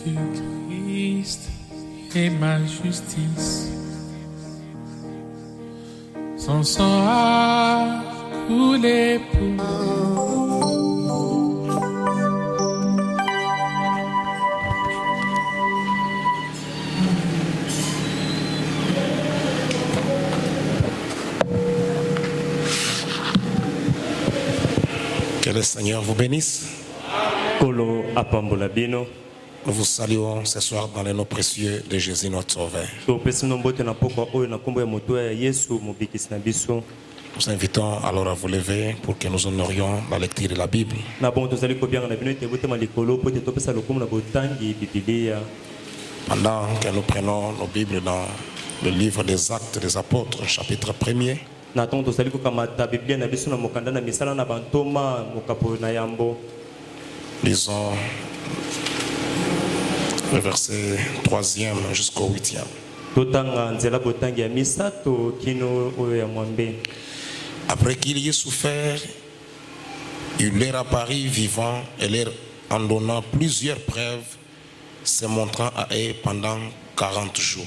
Jésus-Christ est ma justice. Son sang a coulé pour moi. Que le Seigneur vous bénisse. Nous vous saluons ce soir dans le nom précieux de Jésus notre Sauveur. Nous invitons alors à vous lever pour que nous honorions la lecture de la Bible. Pendant que nous prenons nos Bibles dans le livre des Actes des Apôtres, chapitre 1er. Lisons le verset 3e jusqu'au 8e. Après qu'il y ait souffert, il leur apparut vivant et leur en donnant plusieurs preuves, se montrant à eux pendant 40 jours.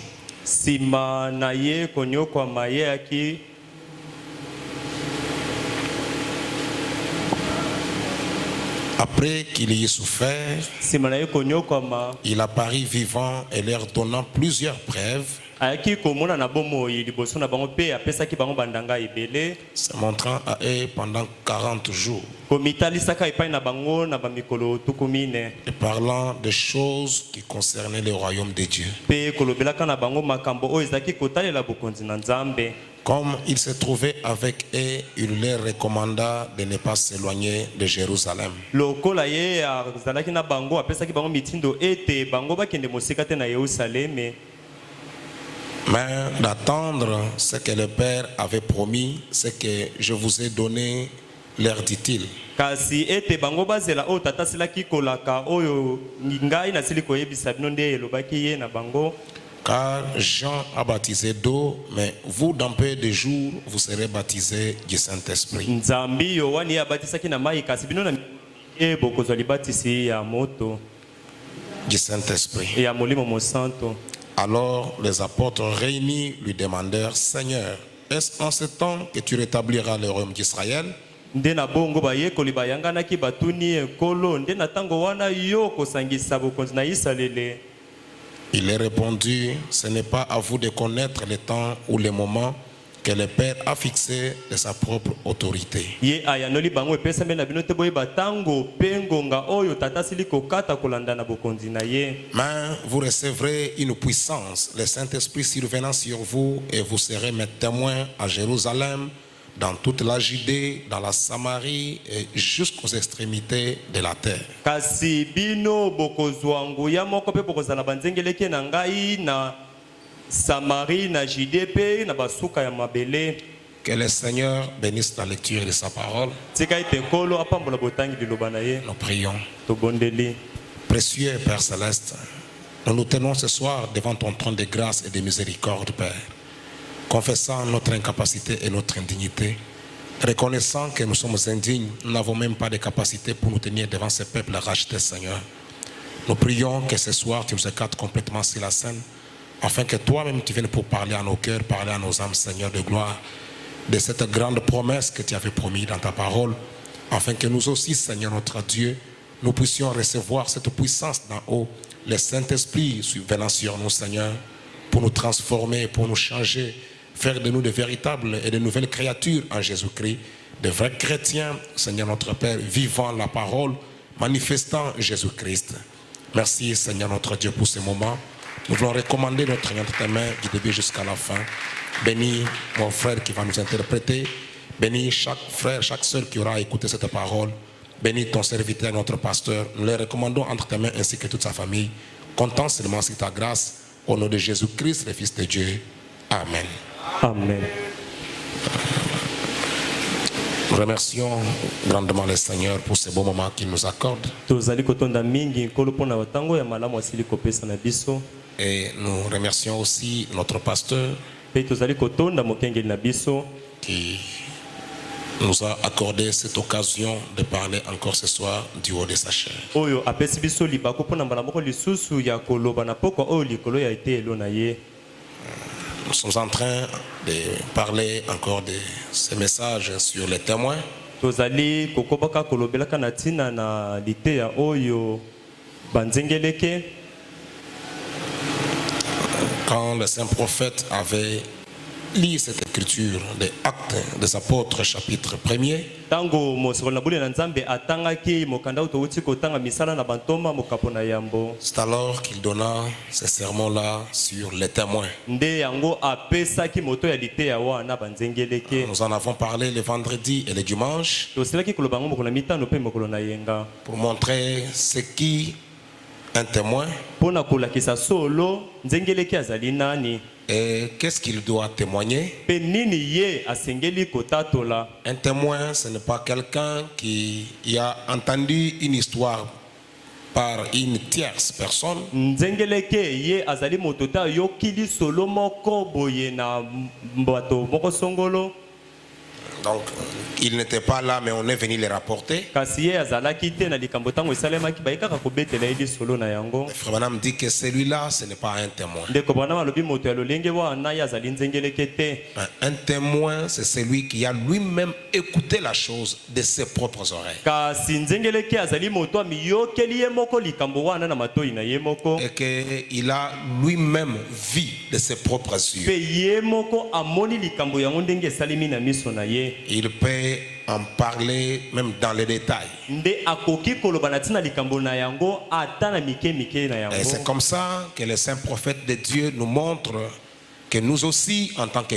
Après qu'il y ait souffert, il apparut vivant et leur donnant plusieurs preuves, se montrant à eux pendant 40 jours, et parlant des choses qui concernaient le royaume de Dieu. Comme il se trouvait avec eux, il leur recommanda de ne pas s'éloigner de Jérusalem, mais d'attendre ce que le Père avait promis, ce que je vous ai donné, leur dit-il. Car Jean a baptisé d'eau, mais vous, dans peu de jours, vous serez baptisés du Saint-Esprit. Du Saint-Esprit. Alors les apôtres réunis lui demandèrent: Seigneur, est-ce en ce temps que tu rétabliras le royaume d'Israël? Il leur répondit: ce n'est pas à vous de connaître le temps ou le moment que le Père a fixé de sa propre autorité. Mais vous recevrez une puissance, le Saint-Esprit survenant sur vous, et vous serez mes témoins à Jérusalem, dans toute la Judée, dans la Samarie et jusqu'aux extrémités de la terre. Que le Seigneur bénisse la lecture de sa parole. Nous prions. Précieux Père Céleste, nous nous tenons ce soir devant ton trône de grâce et de miséricorde, Père, confessant notre incapacité et notre indignité, reconnaissant que nous sommes indignes, nous n'avons même pas de capacité pour nous tenir devant ce peuple racheté, Seigneur. Nous prions que ce soir tu nous écartes complètement sur la scène, afin que toi-même tu viennes pour parler à nos cœurs, parler à nos âmes, Seigneur de gloire, de cette grande promesse que tu avais promise dans ta parole, afin que nous aussi, Seigneur notre Dieu, nous puissions recevoir cette puissance d'en haut, le Saint-Esprit venant sur nous, Seigneur, pour nous transformer, pour nous changer, faire de nous de véritables et de nouvelles créatures en Jésus-Christ, de vrais chrétiens, Seigneur notre Père, vivant la parole, manifestant Jésus-Christ. Merci, Seigneur notre Dieu, pour ce moment. Nous voulons recommander notre entre tes mains du début jusqu'à la fin. Bénis mon frère qui va nous interpréter. Bénis chaque frère, chaque sœur qui aura écouté cette parole. Bénis ton serviteur, notre pasteur. Nous les recommandons entre tes mains ainsi que toute sa famille. Comptant seulement sur ta grâce. Au nom de Jésus-Christ, le Fils de Dieu. Amen. Amen. Nous remercions grandement le Seigneur pour ce beau moment qu'il nous accorde. Et nous remercions aussi notre pasteur qui nous a accordé cette occasion de parler encore ce soir du haut de sa chair. Oyo apesi biso libako pona mbala moko lisusu ya koloba na pokwa oyo likolo ya etelo na ye. Nous sommes en train de parler encore de ces messages sur les témoins. Tozali kokobaka kolobelaka na tina na liteya oyo banzengeleke. Quand le saint prophète avait lu cette écriture des Actes des Apôtres chapitre 1er, Tango mosikolo na bule na nzambe atangaki mokanda utouti kotanga misala na bantoma mokapo na yambo. c'est alors qu'il donna ces sermons-là sur les témoins. Nde yango apesaki moto ya liteya wana banzengeleke. Nous en avons parlé le vendredi et le dimanche Tosilaki koloba ngo mokolo na mitano pe mokolo na yenga. pour montrer ce qui un témoin Pona kolakisa solo nzengeleke azali nani. et qu'est-ce qu'il doit témoigner. Pe nini ye asengeli kotatola. Un témoin, ce n'est pas quelqu'un qui a entendu une histoire par une tierce personne. Nzengeleke ye azali motota yokili solo moko boye na mbato moko songolo. Donc, il n'était pas là, mais on est venu les rapporter. Kasi ye azalaki te na likambo tango esalemaki bayikaka kobetela eli solo na yango. Frère Branham dit que celui-là, ce n'est pas un témoin. Ndeko bana malobi moto ya lolenge wana ye azali nzengeleke te. Un témoin, c'est celui qui a lui-même écouté la chose de ses propres oreilles. Kasi nzengeleke azali moto amiyokeli ye moko likambo wana na matoi na ye moko. Et qu'il a lui-même vu de ses propres yeux. Pe ye moko amoni likambo yango ndenge esalemi na miso na ye. Il peut en parler même dans les détails. Nde akoki koloba na tina likambo na yango ata na mike mike na yango. Et c'est comme ça que les saints prophètes de Dieu nous montrent que nous aussi, en tant que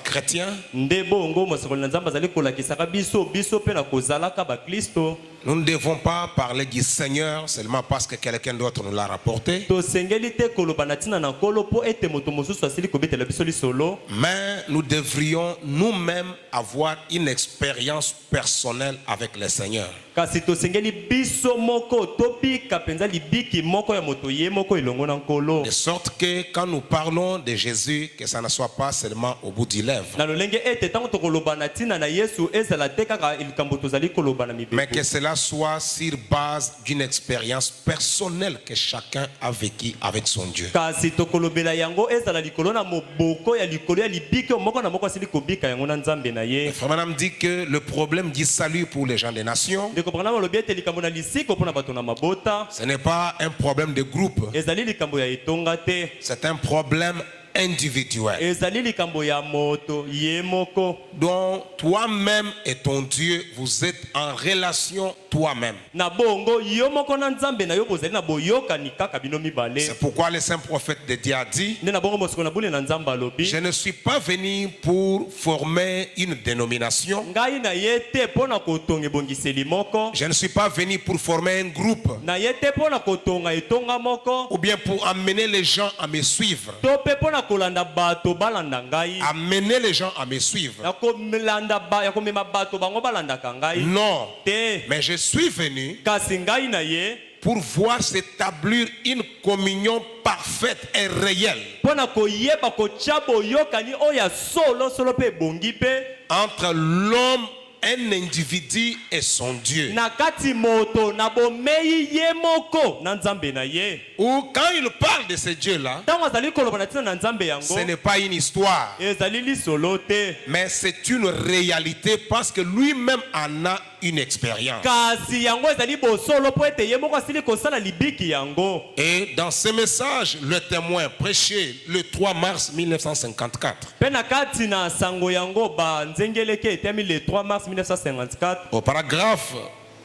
chrétiens, Nde bongo mosakoli na nzambe azali kolakisaka biso pe na kozalaka ba Kristo. nous ne devons pas parler du Seigneur seulement parce que quelqu'un d'autre nous l'a rapporté. Tosengeli te koloba na tina na nkolo po ete moto mosusu asili kobetela biso lisolo. Mais nous devrions nous-mêmes avoir une expérience personnelle avec le Seigneur. Kasi tosengeli biso moko topika penza libiki moko ya moto ye moko elongo na nkolo. De sorte que quand nous parlons de Jésus, que ça ne soit pas seulement au bout du lèvre, Na lolenge ete tango tokoloba na tina na Yesu ezala te kaka likambo tozali koloba na mais mibeko. que cela soit sur base d'une expérience personnelle que chacun a vécue avec son Dieu. Kasi tokolobela yango ezala likolo na moboko ya likolo ya libiki moko na moko asili kobika yango na nzambe na ye. Frère Branham dit que le problème du salut pour les gens des nations, Ndeko Branham alobi ete likambo na lisiko mpona bato na mabota ce n'est pas un problème de groupe, ezali likambo ya etonga te, c'est un problème individuel ezali likambo ya moto ye moko dont toi-même et ton Dieu, vous êtes en relation toi-même. na bongo yo moko na nzambe na yo bozali na boyokani kaka bino mibale. C'est pourquoi le saint prophète de Dieu a dit: Nde na bongo mosiko na bule na nzambe alobi je ne suis pas venu pour former une dénomination, ngai na ye te mpona kotonga ebongiseli moko, je ne suis pas venu pour former un groupe na ye te mpona kotonga etonga moko, ou bien pour amener les gens à me suivre. to pe mpona kolanda bato balanda ngai, Amener les gens à me suivre. ya komema bato bango balandaka ngai Non, te. mais je suis venu Kasi ngai na ye pour voir s'établir une communion parfaite et réelle mpona koyeba kotia boyokani oyo ya solo pe ebongi pe entre l'homme, un individu et son Dieu. na kati moto na bomei ye moko na nzambe na ye. Ou quand il parle de ce Dieu-là, Ntango azali koloba na ntina na nzambe yango ce n'est pas une histoire, ezali lisolo te, mais c'est une réalité parce que lui-même en a une expérience. kasi yango ezali bosolo po ete ye moko asili kosala libiki yango. Et dans ce message, le témoin prêché le 3 mars 1954, Pe na kati na sango yango banzengeleke etemi le 3 mars 1954 au paragraphe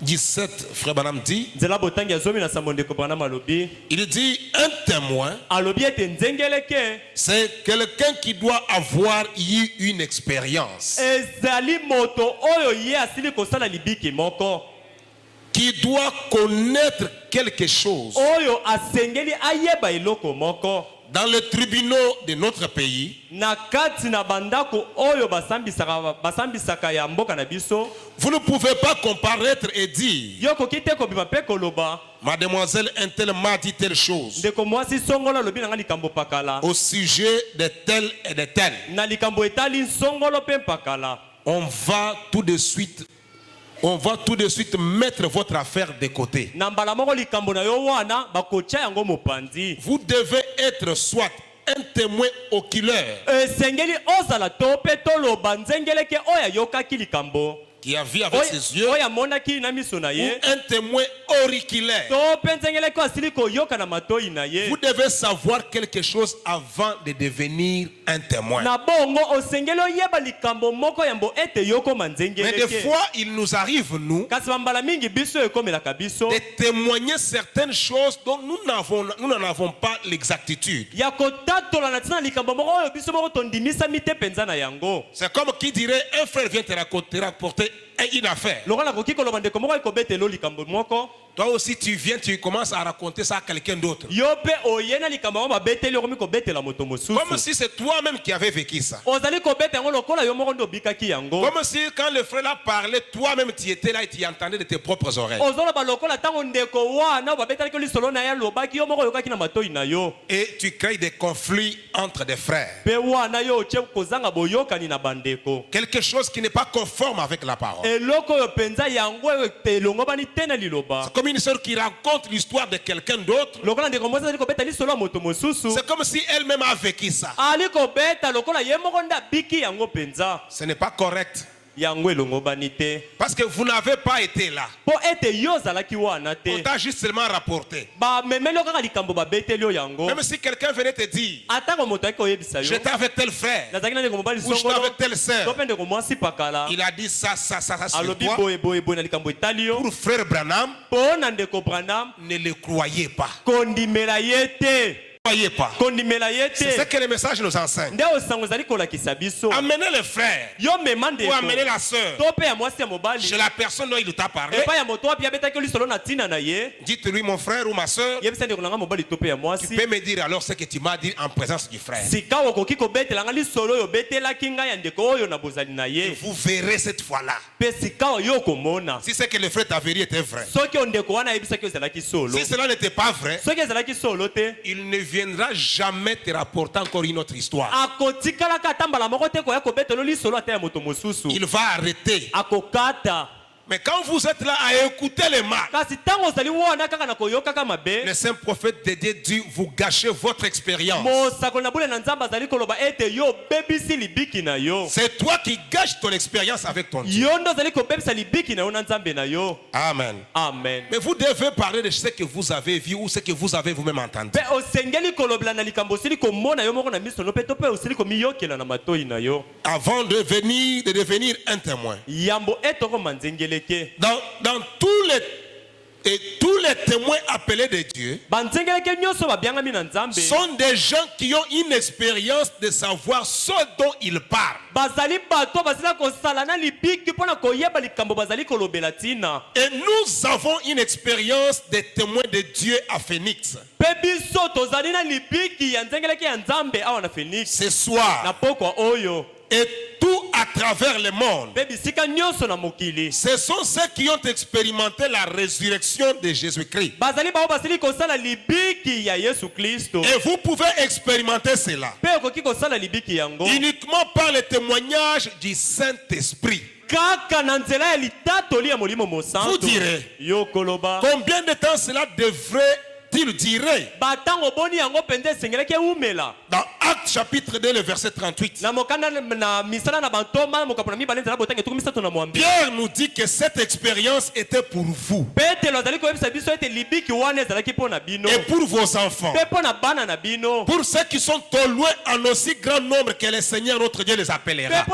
17, Frère Branham dit, nzela botangi ya zomi na sambo ndeko Branham alobi il dit un témoin, alobi ete nzengeleke c'est quelqu'un qui doit avoir eu une expérience, ezali moto oyo ye asili kosala libiki moko, qui doit connaître quelque chose. oyo asengeli ayeba eloko moko. Dans les tribunaux de notre pays, Na kati na bandako oyo basambisaka ya mboka na biso, vous ne pouvez pas comparaître et dire, yoko kite kobima pe koloba mademoiselle Intel m'a dit telle chose ndeko mwasi songolo lobi na nga likambo pakala au sujet de tel et de tel. na likambo etali songolo pe pakala. on va tout de suite mettre votre affaire de côté. Vous devez être soit un témoin oculaire qui a vu avec ses yeux, ou un témoin auriculaire. Vous devez savoir quelque chose avant de devenir un témoin. Mais des fois, il nous arrive, nous, de témoigner certaines choses dont nous n'en avons pas l'exactitude. C'est comme qui dirait, un frère vient te rapporter une affaire. Toi aussi tu viens, tu commences à raconter ça à quelqu'un d'autre. Comme si c'est toi-même qui avais vécu ça. Comme si quand le frère a parlé, toi-même tu étais là et tu entendais de tes propres oreilles. Et tu crées des conflits entre des frères. Quelque chose qui n'est pas conforme avec la parole. C'est comme une sœur qui raconte l'histoire de quelqu'un d'autre. C'est comme si elle-même a vécu ça. Ce n'est pas correct. Parce que vous n'avez pas été là. On t'a juste seulement rapporté. Même si quelqu'un venait te dire, j'étais avec tel frère, ou j'étais avec telle sœur, il a dit ça sur toi. Pour frère Branham, ne le croyez pas. Croyez pas. C'est ce que le message nous enseigne. Amenez le frère ou amenez la soeur chez la personne dont il t'a parlé. Dites-lui, mon frère ou ma soeur, tu peux me dire alors ce que tu m'as dit en présence du frère. Et vous verrez cette fois-là si c'est que le frère t'avait dit était vrai. Si cela n'était pas vrai, il ne viendra jamais te rapporter encore une autre histoire. Il va arrêter. Mais quand vous êtes là à écouter les mal, le saint prophète de Dieu dit, vous gâchez votre expérience. C'est toi qui gâches ton expérience avec ton Dieu. Amen. Amen. Mais vous devez parler de ce que vous avez vu ou ce que vous avez vous-même entendu. Avant de devenir un témoin. Dans tous les témoins appelés de Dieu sont des gens qui ont une expérience de savoir ce dont ils parlent. Et nous avons une expérience de témoins de Dieu à Phoenix. Ce soir et tout à travers le monde, ce sont ceux qui ont expérimenté la résurrection de Jésus-Christ. Et vous pouvez expérimenter cela uniquement par le témoignage du Saint-Esprit. Vous direz, combien de temps cela devrait-il durer? Dans Actes chapitre 2, le verset 38, Pierre nous dit que cette expérience était pour vous et pour vos enfants, pour ceux qui sont au loin en aussi grand nombre que le Seigneur notre Dieu les appellera.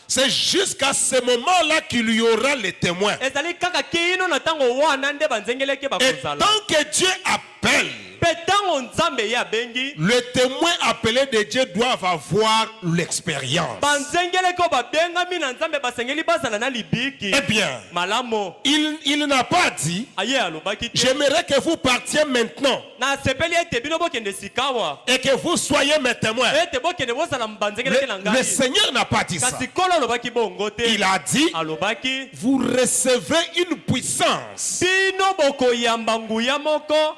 C'est jusqu'à ce moment-là qu'il y aura les témoins. Et tant que Dieu appelle, le témoin appelé de Dieu doit avoir l'expérience. Eh bien, il n'a pas dit, j'aimerais que vous partiez maintenant et que vous soyez mes témoins. Le Seigneur n'a pas dit ça. Il a dit, vous recevez une puissance.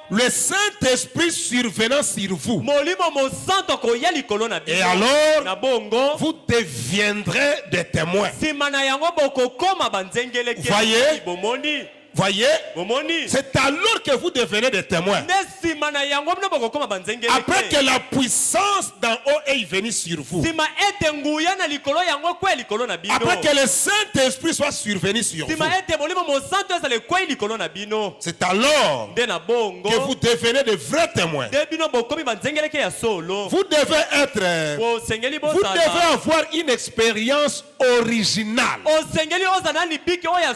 Le Saint-Esprit Saint-Esprit survenant sur vous. molimo mosanto koya likolo na Et bino alors, na bongo vous deviendrez des témoins. nsima na yango bokokoma banzengeleke Voyez? bomoni Voyez? bomoni C'est alors que vous devenez des témoins. nde nsima na yango bino bokokoma banzengeleke Après que la puissance d'en haut est venue sur vous. nsima ete nguya na likolo yango kwe likolo na bino Après que le Saint-Esprit soit survenu sur vous. nsima ete molimo mosanto ezala ekwei likolo na bino C'est alors nde na bongo que vous devenez de vrais témoins. nde bino bokomi banzengeleke ya solo Vous devez être, osengeli vous devez bozala avoir une expérience originale. osengeli ozala na libiki oyo ya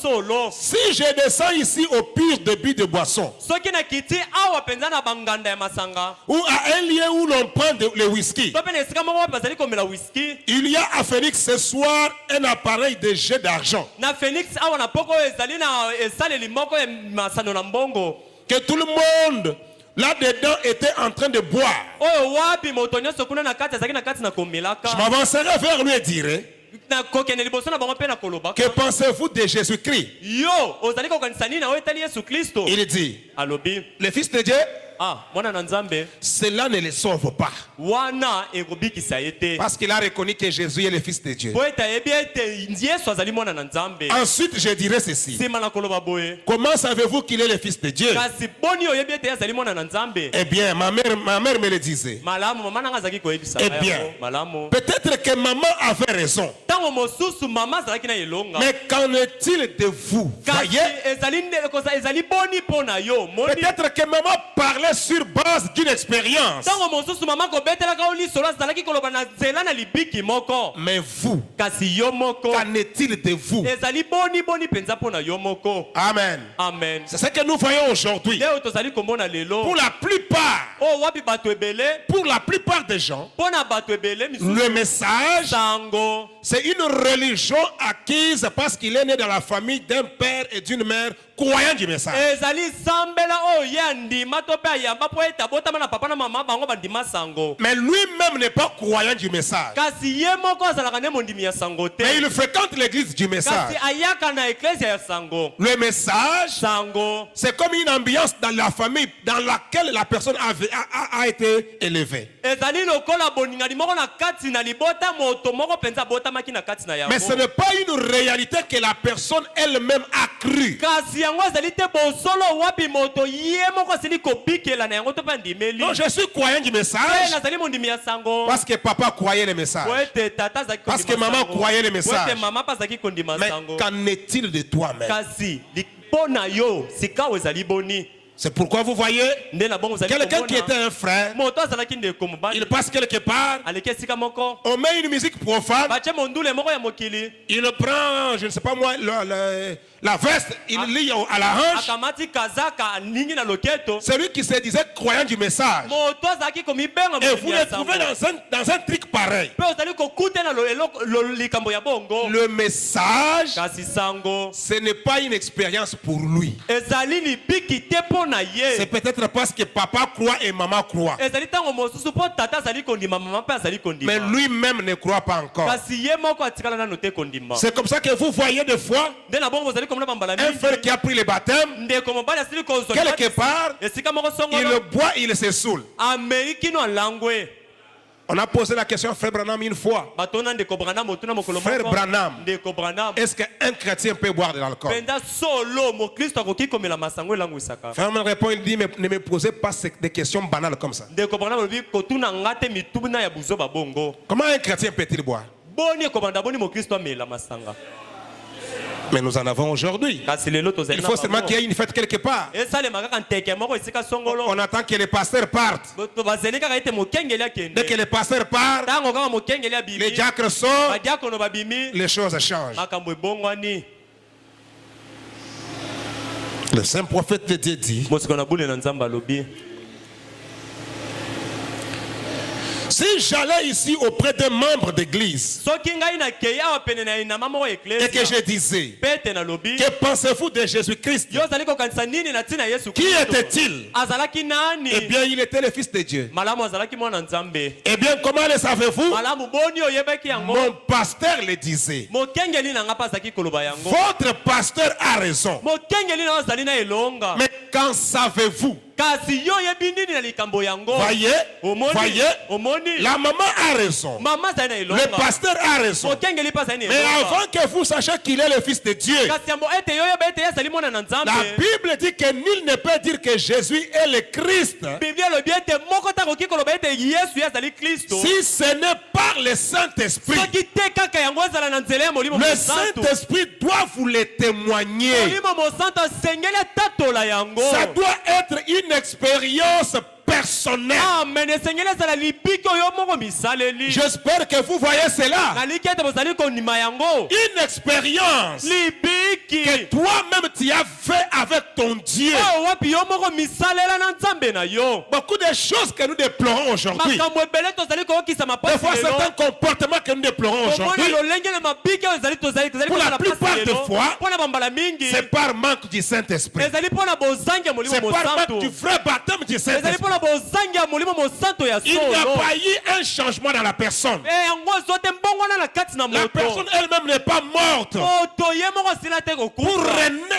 solo Si je descends ici au pur débit de boisson, soki nakiti awa mpenza na banganda ya masanga ou à un lieu où l'on prend le whisky, to mpe na esika moko wapi bazali komela whisky il y a à Phoenix ce soir un appareil de jet d'argent na phoenix awa na poko oyo ezali na esaleli moko ya masano na mbongo que tout le monde là-dedans était en train de boire. oyo wapi moto nyonso kuna na kati azalaki na kati na Je komelaka m'avancerai vers lui et dirai, na kokende liboso na bango mpe na kolobaka que pensez-vous de Jésus-Christ? yo ozali kokanisa nini na oyo etali yesu kristo Il dit, alobi le Fils de Dieu, mwana na nzambe cela ne le sauve pas. wana ekobikisa ye te Parce qu'il a reconnu que Jésus est le Fils de Dieu. po ete ayebi ete yesu azali mwana na nzambe Ensuite, je dirai ceci. nsima na koloba boye Comment savez-vous qu'il est le Fils de Dieu? kasi boni oyebi ete ye azali mwana na nzambe Eh bien, ma mère me le disait. malamu mama nanga azalaki koyebisa Eh ngai bien. yango malamu Peut-être que maman avait raison. ntango mosusu mama azalaki na elonga Mais qu'en est-il de vous? kasi Voyez? ezali boni mpo na yo moni Peut-être que maman parlait sur base d'une expérience. ntango mosusu mama kobetelaka yo lisolo azalaki koloba na nzela na libiki moko Mais vous, kasi yo moko qu'en est-il de vous? ezali boni mpenza mpo na yo moko Amen. amen C'est ce que nous voyons aujourd'hui. nde oyo tozali komona lelo Pour la plupart, oyo wapi bato ebele pour la plupart des gens, mpo na bato ebele misusu le message, sango c'est une religion acquise parce qu'il est né dans la famille d'un père et d'une mère croyant du message. ezali sambela oyo ye andima to mpe ayamba mpo ete abotama na papa na mama bango bandima sango Mais lui-même n'est pas croyant du message. kasi ye moko azalaka nde mondimi ya sango te Mais il fréquente l'église du message. kasi ayaka na eklesia ya sango Le message, sango c'est comme une ambiance dans la famille dans laquelle la personne a été élevée. ezali lokola boningani moko na kati na libota moto moko mpenza abotamaki na kati na Mais ce yango n'est pas une réalité que la personne elle-même a cru. kasi yango ezali te bosolo wapi moto ye moko asili kobikela na yango to mpe andimeli Non, je suis croyant du te message nazali mondimi ya sango parce que papa croyait le po message. ete tata azalaki Parce que kondima maman sango. croyait le Po message. ete mama mpe azalaki kondima Mais sango qu'en est-il de toi-même? kasi mpo na yo sika ezali boni C'est pourquoi vous voyez, nde na bongo ozali quelqu'un qui était komona un frère, moto azalaki ndeko il mobali passe quelque part, aleki esika moko on met une musique profane, batie mondule moko ya mokili il prend, je ne sais pas moi, la veste, il lit à la hanche. akamati kazaka aningi na loketo Celui qui se disait croyant du message. moto azalaki komibenga Et vous mondimi le ya sango trouvez dans un truc pareil. mpe ozali kokute na likambo ya bongo Le message, kasi sango ce n'est pas une expérience pour lui. ezali libiki te mpo na C'est ye peut-être parce que papa croit et maman croit. ezali ntango mosusu mpo tata azali kondima mama mpe azali Mais kondima lui-même ne croit pas encore. kasi ye moko atikala nano te kondima C'est comme ça que vous voyez des fois nde na bongo bozali komona bambala un frère qui a pris le baptême, ndeko mobali asili kozwa quelque part, esika moko il songolo boit, il se saoule. ameli kino alangwe On a posé la question à Frère Branham une fois. bato na ndeko branam otuna mokolo Frère Branham, ndeko branam est-ce qu'un chrétien peut boire de l'alcool? mpenza solo mokristo akoki komela masango elangwisaka Frère Branham répond, il dit, mais ne me posez pas des questions banales comme ça. ndeko branam alobi kotuna nga te mituna ya buzoba bongo Comment un chrétien peut-il boire? boni ekobanda boni mokristo amela masanga Mais nous en avons aujourd'hui. kasi lelo tozali Il na faut seulement bango qu'il y ait une fête quelque part. esalema kaka nteke moko esika songolo On attend que les pasteurs partent. bazeli kaka ete mokengeli Dès akende que les pasteurs partent, ntango kaka mokengeli les abimi diacres sortent, badiakono babimi les choses changent. makambo ebongwani Le saint prophète de Dieu dit, mosiko na bule na nzambe alobi si si j'allais ici auprès d'un membre d'église soki ngai nakei awa pene na inama moko et que eklesia je disais, pete nalobi que pensez-vous de Jésus-Christ? yo ozali kokanisa nini na ntina Yesu Qui Kristo? était-il? Azalaki nani? Eh bien, il était le Fils de Dieu. Malamu azalaki mwana nzambe. Eh bien, comment le savez-vous? Malamu boni oyebaki yango. Mon pasteur le disait. Mokengeli na nga pa azalaki koloba yango. Votre pasteur a raison. Mokengeli na ozali na elonga. Mais qu'en savez-vous? Kasi yo yebi nini na likambo yango? Voyez, Omoni, voyez, omoni. la maman a raison. Mama azali na elonga. Le pasteur a raison. Mokengeli pa azali na Mais elonga. avant que vous sachiez qu'il est le Fils de Dieu, Kasi yambo ete yo yeba ete azali mwana na nzambe. la Bible dit que nul ne peut dire que Jésus est le Christ Biblia lobi ete moko ta koki koloba ete Yesu ye azali Kristo. si ce n'est par le Saint-Esprit. Soki te kaka yango ezala na nzela ya molimo Le mosantu. Saint-Esprit doit vous le témoigner. Molimo mosantu asengeli atatola yango. Ça doit être une expérience personnelle. Amen. Esengeli ezala lipiki oyo moko misaleli. J'espère que vous voyez cela. Naliki ete bozali kondima yango. Une expérience Libiki. que toi-même tu as fait avec ton Dieu. Oyo wapi yo moko misalela na nzambe na yo. Beaucoup de choses que nous déplorons aujourd'hui. Makambo ebele tozali koyokisa Des mapasi fois, lelo. certains comportements que nous déplorons Omoni aujourd'hui, lolenge na mabiki oyo ezali tozali Pour la kozala plupart pasi des lelo. fois, Mpona bambala mingi. c'est par manque du Saint-Esprit. Ezali mpona bozangi ya molimo C'est par mosantu. manque du vrai baptême du Ezali Saint-Esprit. mpona bozangi ya molimo mosantu ya Il n'y a solo. pas eu un changement dans la personne. Yango ezote mbongwana na kati na La moto. personne elle-même n'est pas morte Moto ye moko asila te kokufa.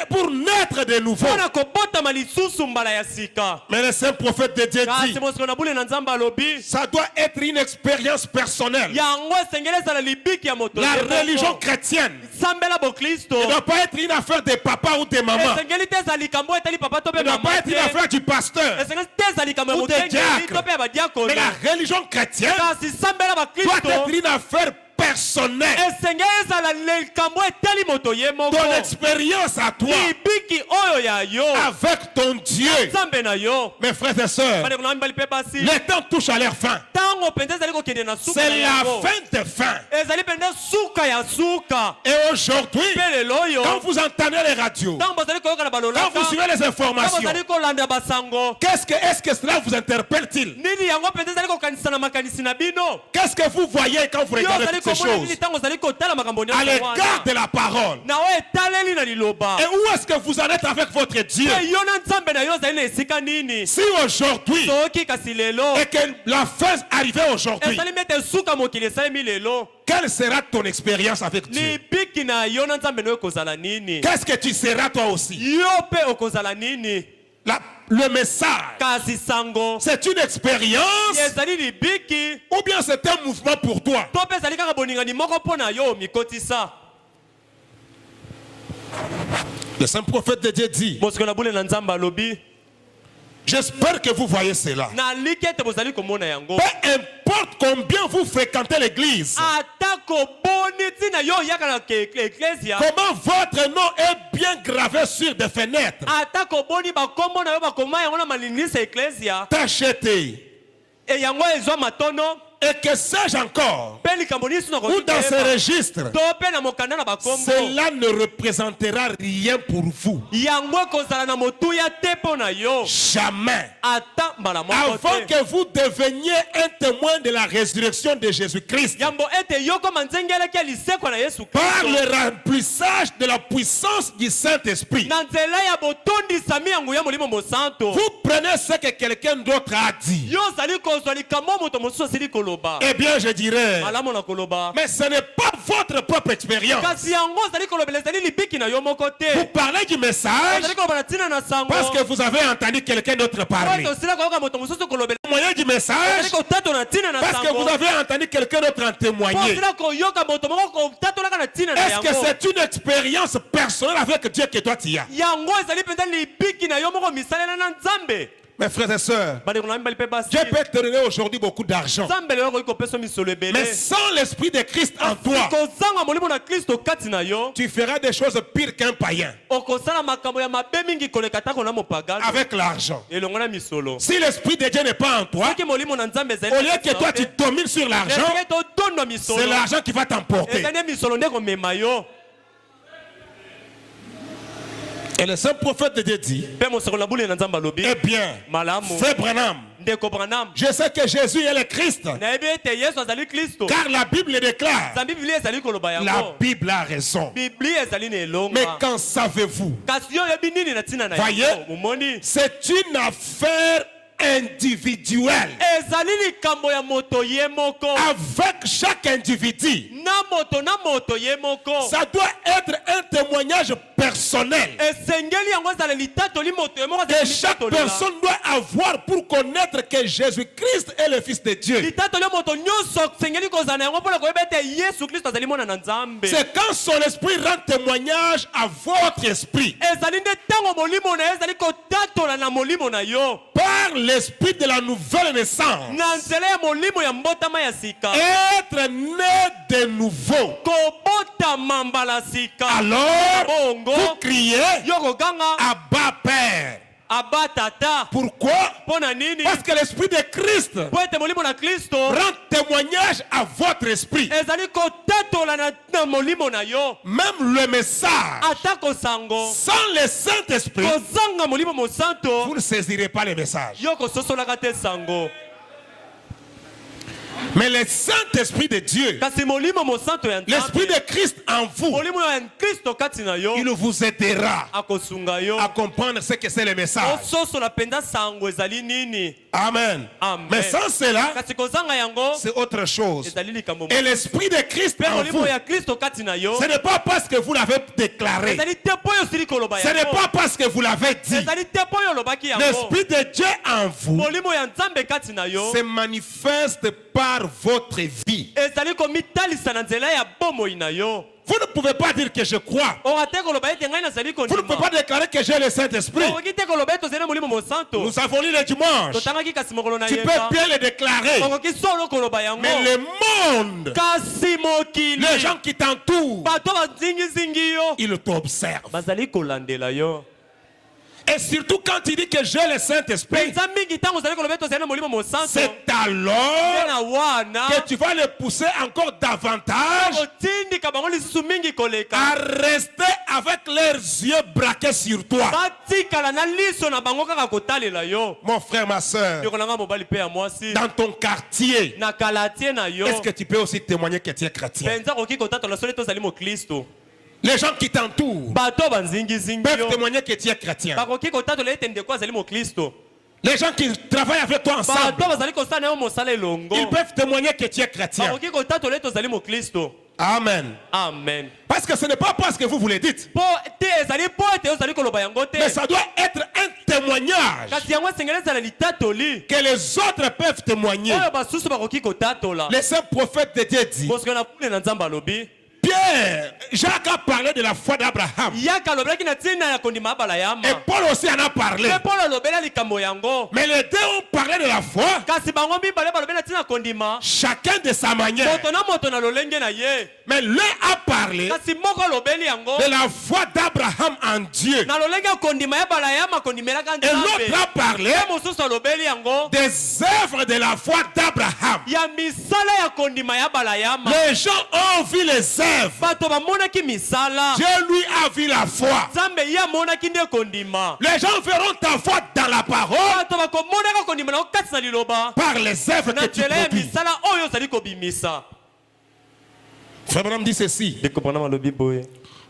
pour naître de nouveau. Mpona kobotama lisusu mbala ya sika. Mais le saint prophète de Dieu Kasi dit, mosiko na bule na nzambe alobi. ça doit être une expérience personnelle. Yango esengeli ezala libiki ya moto. La ye moko. religion chrétienne Sambela bokristo. ne doit pas être une affaire de papa ou de maman. Esengeli te ezala likambo etali papa to Ne pe doit mama pas être une te. affaire du pasteur. Esengeli te ezala likambo ya Ou des mokengeli diacres. to pe ya badiakono. Mais la religion chrétienne Kasi sambela doit bakristo. être une affaire personnelle. Esengeli ezala likambo etali moto ye moko. Ton expérience à toi Libiki oyo ya yo. avec ton Dieu. Nzambe na yo. Mes frères et sœurs, Bandeko na mibali pe basi. le temps touche à leur fin. Tango penza ezali kokende na suka C'est na la yango. fin des fins. Ezali penza suka ya suka. Et aujourd'hui, Pe lelo oyo. quand vous entendez les radios, Tango bozali koyoka na quand balolaka. vous suivez les Tango informations, bozali kolanda basango. est-ce que cela vous interpelle-t-il? Nini yango penza ezali kokanisa na makanisi na bino. Qu'est-ce que vous voyez quand vous Yo regardez ozali toutes ces komona choses nini tango ozali kotala makambo à nyonso l'égard de la parole? na oyo etaleli na liloba. Et où est-ce que vous en êtes avec votre Dieu? Pe yo na nzambe na yo ozali na esika nini. Si aujourd'hui, Soki kasi lelo. et que la fin arrivait aujourd'hui, Ezali mete suka mokili esalemi lelo. quelle sera ton expérience avec Dieu? Libiki na yo na nzambe na yo ekozala nini. Qu'est-ce que tu seras toi aussi? Yo pe okozala nini. Le message, Kasi sango. c'est une expérience Ezali libiki. ou bien c'est un mouvement pour toi? To pe ezali kaka boningani moko mpona yo mikotisa. Le saint prophète de Dieu dit, Mosiko na bule na nzambe alobi. j'espère que vous voyez cela. Na liki ete bozali komona yango. Peu importe combien vous fréquentez l'église, Atako boni tina yo yaka na eklesia. comment votre nom est bien gravé sur des fenêtres, Atako boni bakombo na yo bakoma yango na malinisa eklesia. tacheté, E yango ezwa matono. et que sais-je encore, Pe likambo nisi na ou dans ces registres, to pe na mokanda na bakombo. cela ne représentera rien pour vous. Yango ekozala na motuya te mpo na yo. Jamais. Ata mbala moko Avant te. que vous deveniez un témoin de la résurrection de Jésus-Christ, Yambo ete yo koma nzengeleki ya lisekwa na Yesu par Kristo. le remplissage de la puissance du Saint-Esprit, Na nzela ya botondisami yango ya molimo mosanto. vous prenez ce que quelqu'un d'autre a dit. Yo ozali kozwa likambo moto mosusu asili koloba. Eh bien, je dirais, Malamu na koloba. mais ce n'est pas votre propre expérience. Kasi yango ozali kolobela ezali libiki na yo moko te. Vous parlez du message Ozali koloba na ntina na sango. parce que vous avez entendu quelqu'un d'autre parler. Oyo osila koyoka moto mosusu kolobela. Au moyen du Ozali message kotato na ntina na parce que sango. vous avez entendu quelqu'un d'autre en Po témoigner. osila koyoka moto moko kotatolaka na ntina na Est-ce que yango. c'est une expérience personnelle avec Dieu que toi tu as? Yango ezali mpenza libiki na yo moko misalela na nzambe. Mes frères et sœurs, Bandeko na mibali pe basi. Dieu peut te donner aujourd'hui beaucoup d'argent. Nzambe lelo koki kopesa misolo ebele. Mais sans l'esprit de Christ en toi, kozanga molimo na Kristo kati na yo. tu feras des choses pires qu'un païen Okosala makambo ya mabe mingi koleka tako na mopagano. avec l'argent. Elongo na misolo. Si l'esprit de Dieu n'est pas en toi, Soki molimo na Nzambe ezali. au lieu que toi tu domines sur l'argent, Esike totondwa misolo. c'est l'argent qui va t'emporter. Ezali misolo nde komema yo. Et le saint prophète de Dieu dit, eh bien, frère Branham, je sais que Jésus est le Christ. Car la Bible déclare. La Bible a raison. Mais qu'en savez-vous? Voyez, c'est une affaire individuelle. Avec chaque individu, ça doit être un témoignage personnel. Et chaque personne doit avoir pour connaître que Jésus-Christ est le Fils de Dieu. C'est quand son esprit rend témoignage à votre esprit. Par l'esprit de la nouvelle naissance. Être né de nouveau. Alors, vous criez Abba Père. Pourquoi? Parce que l'esprit de Christ rend témoignage à votre esprit. Même le message, sans le Saint-Esprit, vous ne saisirez pas le message. Mais le Saint-Esprit de Dieu, l'Esprit de Christ en vous, il vous aidera à comprendre ce que c'est le message. Amen. Mais sans cela, c'est autre chose. Et l'Esprit de Christ en vous, ce n'est pas parce que vous l'avez déclaré, ce n'est pas parce que vous l'avez dit. L'Esprit de Dieu en vous se manifeste par votre vie. Vous ne pouvez pas dire que je crois. Vous ne pouvez pas déclarer que j'ai le Saint-Esprit. Nous avons lu le dimanche. Tu peux bien le déclarer. Mais le monde, les gens qui t'entourent, ils t'observent. Et surtout quand il dit que j'ai le Saint-Esprit, c'est alors que tu vas les pousser encore davantage à rester avec leurs yeux braqués sur toi. Mon frère, ma soeur, dans ton quartier, est-ce que tu peux aussi témoigner que tu es chrétien? Les gens qui t'entourent peuvent témoigner que tu es chrétien. Les gens qui travaillent avec toi ensemble, ils peuvent témoigner que tu es chrétien. Amen. Amen. Parce que ce n'est pas parce que vous le dites, mais ça doit être un témoignage que les autres peuvent témoigner. Les saints prophètes de Dieu disent, Pierre, Jacques a parlé de la foi d'Abraham. Et Paul aussi en a parlé. Mais les deux ont parlé de la foi, chacun de sa manière. Mais l'un a parlé de la foi d'Abraham en Dieu. Et l'autre a parlé des œuvres de la foi d'Abraham. Les gens ont vu les œuvres. Dieu lui a vu la foi. Les gens verront ta foi dans la parole par les œuvres que tu produis. Frère Branham dit ceci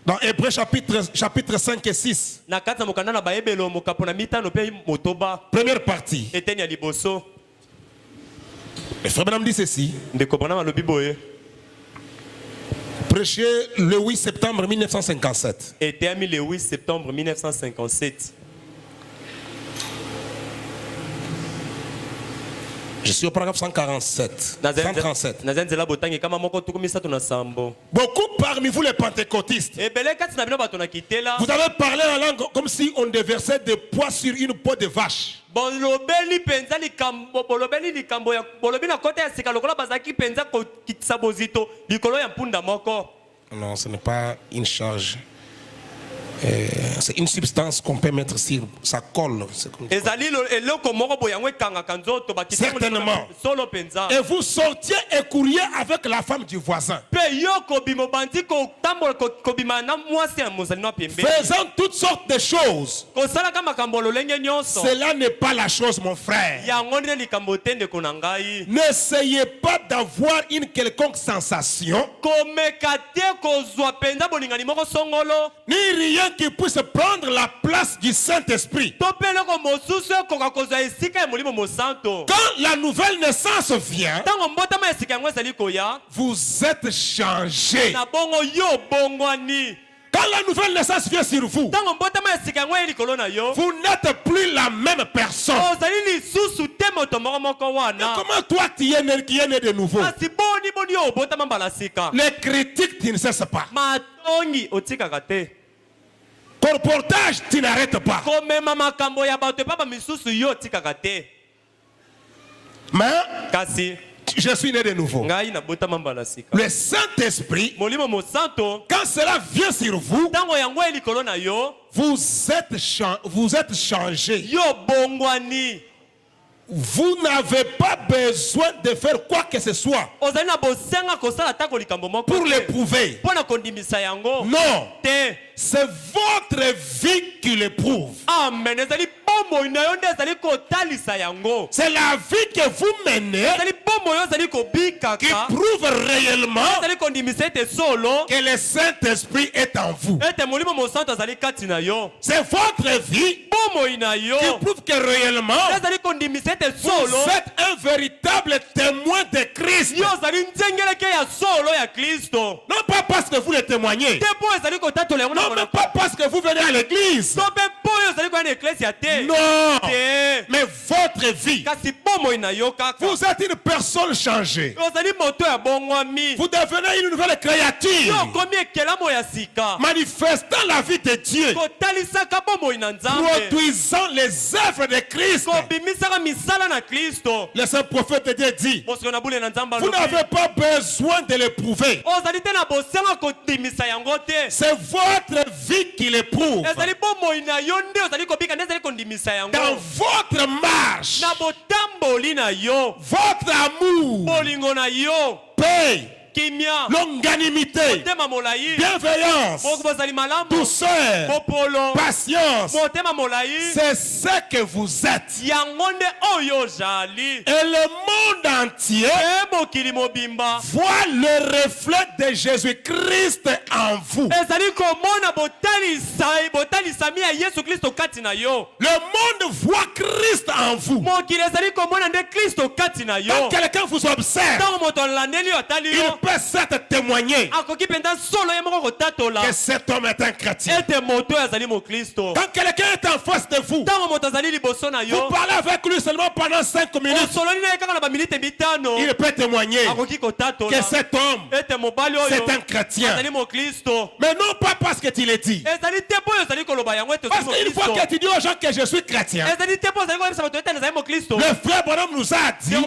dans Hébreux chapitre 5 et 6. Première partie. Et Frère Branham dit ceci. Prêché le 8 septembre 1957. Le 8 septembre 1957. Je suis au paragraphe 147. 137. Beaucoup parmi vous les pentecôtistes, vous avez parlé la langue comme si on déversait des poids sur une peau de vache. Non, ce n'est pas une charge C'est une substance qu'on peut mettre sur sa colle. Certainement. Et vous sortiez et courriez avec la femme du voisin. Faisant toutes sortes de choses. Cela n'est pas la chose, mon frère. N'essayez pas d'avoir une quelconque sensation, ni rien qui puisse prendre la place du Saint-Esprit. Quand la nouvelle naissance vient, vous êtes changé. Quand la nouvelle naissance vient sur vous, vous n'êtes plus la même personne. Mais comment toi qui es né de nouveau? Les critiques, tu ne cesses pas. Colportage, tu n'arrêtes pas. Mais je suis né de nouveau. Le Saint-Esprit, quand cela vient sur vous, vous êtes changé. Vous n'avez pas besoin de faire quoi que ce soit pour l'éprouver. Non, c'est votre vie qui l'éprouve. C'est la vie que vous menez qui prouve réellement que le Saint-Esprit est en vous. C'est votre vie qui prouve que réellement vous êtes un véritable témoin de Christ. Non pas parce que vous le témoignez. Non, mais pas parce que vous venez à l'église. Non, mais votre vie. Vous êtes une personne changée. Vous devenez une nouvelle créature, manifestant la vie de Dieu, produisant les œuvres de Christ. Le saint prophète de Dieu dit, vous n'avez pas besoin de l'éprouver. C'est votre vie qui l'éprouve. Dans votre marche, votre amour, paix, longanimité, bienveillance, douceur, patience, c'est ce que vous êtes. Et le monde entier voit le reflet de Jésus-Christ en vous. Le monde voit Christ en vous. Quand quelqu'un vous observe, il peut certes témoigner que cet homme est un chrétien. Quand quelqu'un est en face de vous, vous parlez avec lui seulement pendant 5 minutes, il peut témoigner que cet homme c'est un chrétien. Mais non pas parce que tu l'as dit. Parce qu'une fois que tu dis aux gens que je suis chrétien, le frère Branham nous a dit,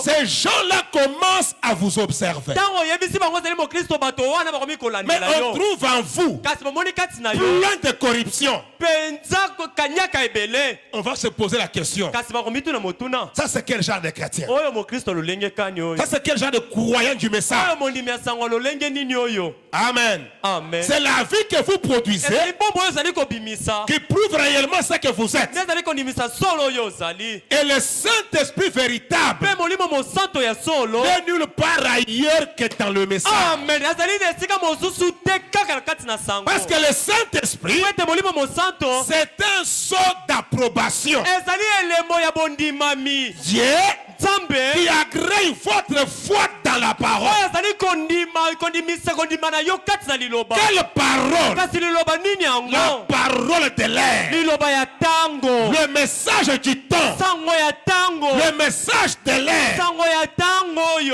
ces gens-là commencent à vous observer. Mais on trouve en vous plein de corruption. On va se poser la question, ça c'est quel genre de chrétien? Ça c'est quel genre de croyant du message? Amen. C'est la vie que vous produisez qui prouve réellement ce que vous êtes. Et le Saint-Esprit véritable n'est nulle part ailleurs que dans le message. Parce que le Saint-Esprit, c'est un sceau d'approbation. Dieu qui agrée votre foi dans la parole. Quelle parole? La parole de l'air, le message du temps, le message de l'air.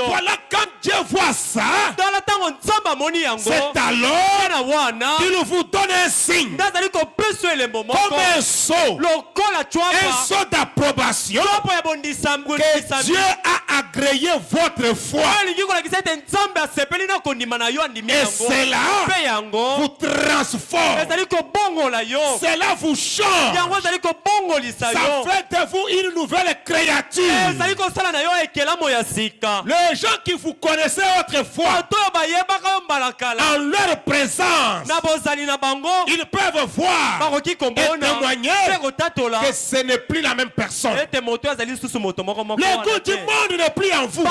Voilà, quand Dieu voit ça, c'est alors qu'il vous donne un signe, comme un sceau d'approbation que Dieu a agréer votre foi. Et cela vous transforme. Cela vous change. Ça fait de vous une nouvelle créature. Les gens qui vous connaissaient autrefois, en leur présence, ils peuvent voir et témoigner que ce n'est plus la même personne. Le goût du monde n'est plus en vous.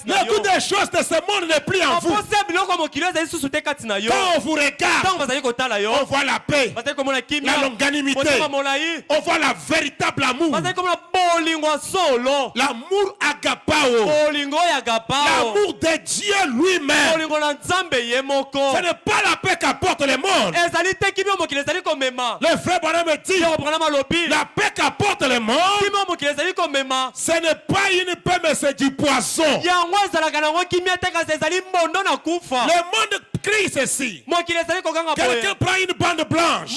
Le goût des choses de ce monde n'est plus en vous. Quand on vous regarde, on voit la paix, la longanimité, on voit la véritable amour. L'amour agapao, l'amour de Dieu lui-même. Ce n'est pas la paix qu'apporte le monde. Le frère Branham me dit, la paix qu'apporte le monde, ce n'est pas une paix mais c'est du poison. Le monde crie ceci. Quelqu'un prend une bande blanche,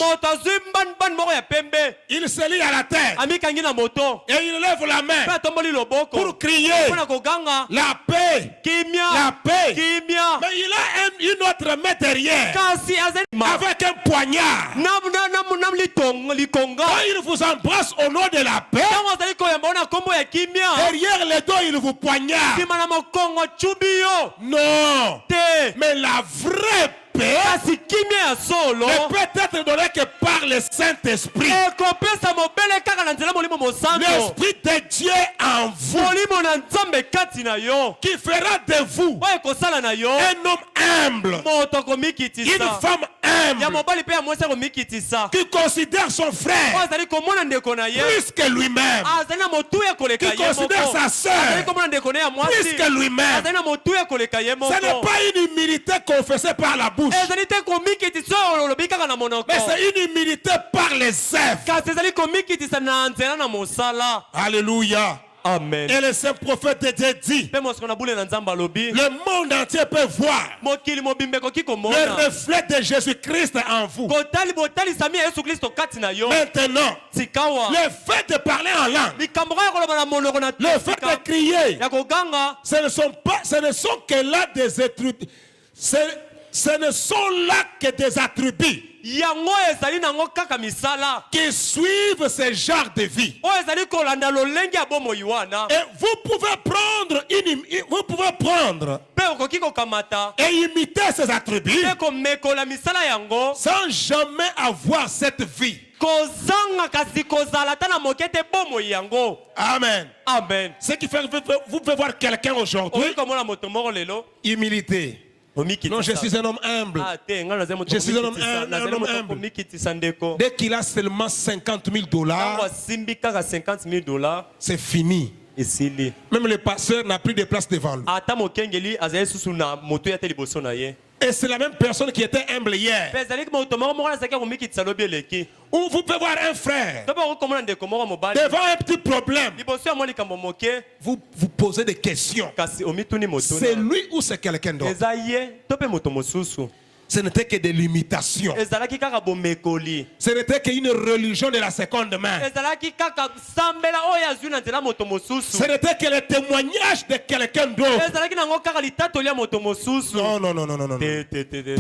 il se lie à la tête et il lève la main pour crier la paix, la paix. Mais il a une autre main derrière avec un poignard. Quand il vous embrasse au nom de la paix, derrière le dos il vous poignarde. Non, mais la vraie paix ne peut être donnée que par le Saint-Esprit. L'Esprit de Dieu en vous, qui fera de vous un homme humble, une femme humble, qui considère son frère plus que lui-même, qui considère sa soeur plus que lui-même. Ce n'est pas une humilité confessée par la bouche, mais c'est une humilité par les œuvres. Alléluia. Amen. Et le saint prophète de Dieu dit, le monde entier peut voir le reflet de Jésus-Christ en vous. Maintenant, le fait de parler en langue, le fait de crier, ce ne sont que là des attributs. Ce ne sont là que des attributs qui suivent ce genre de vie. Et vous pouvez prendre et imiter ces attributs sans jamais avoir cette vie. Amen. Amen. Ce qui fait que vous pouvez voir quelqu'un aujourd'hui, humilité. Non, je suis un homme humble. Je suis un homme humble. Dès qu'il a seulement $50,000, c'est fini. Même le pasteur n'a plus de place devant lui. Et c'est la même personne qui était humble hier. Ou vous pouvez voir un frère devant un petit problème, vous posez des questions. C'est lui ou c'est quelqu'un d'autre? Ce n'était que des limitations. Ce n'était qu'une religion de la seconde main. Ce n'était que le témoignage de quelqu'un d'autre. Non, non, non, non, non, non.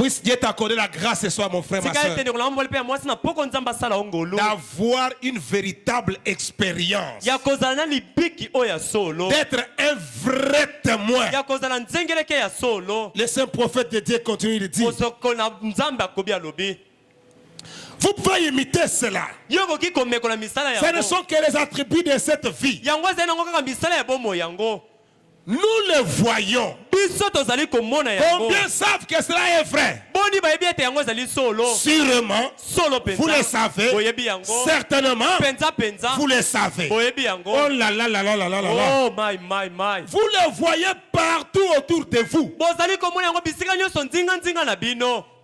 Puisse Dieu t'accorder la grâce ce soir, mon frère, ma soeur, d'avoir une véritable expérience, d'être un vrai témoin. Le saint prophète de Dieu continue de dire, vous pouvez imiter cela. Ce ne sont que les attributs de cette vie. Nous le voyons. Combien savent que cela est vrai? Sûrement, vous le savez. Certainement, vous le savez. Oh là là là là là là là. Oh my. Vous le voyez partout autour de vous.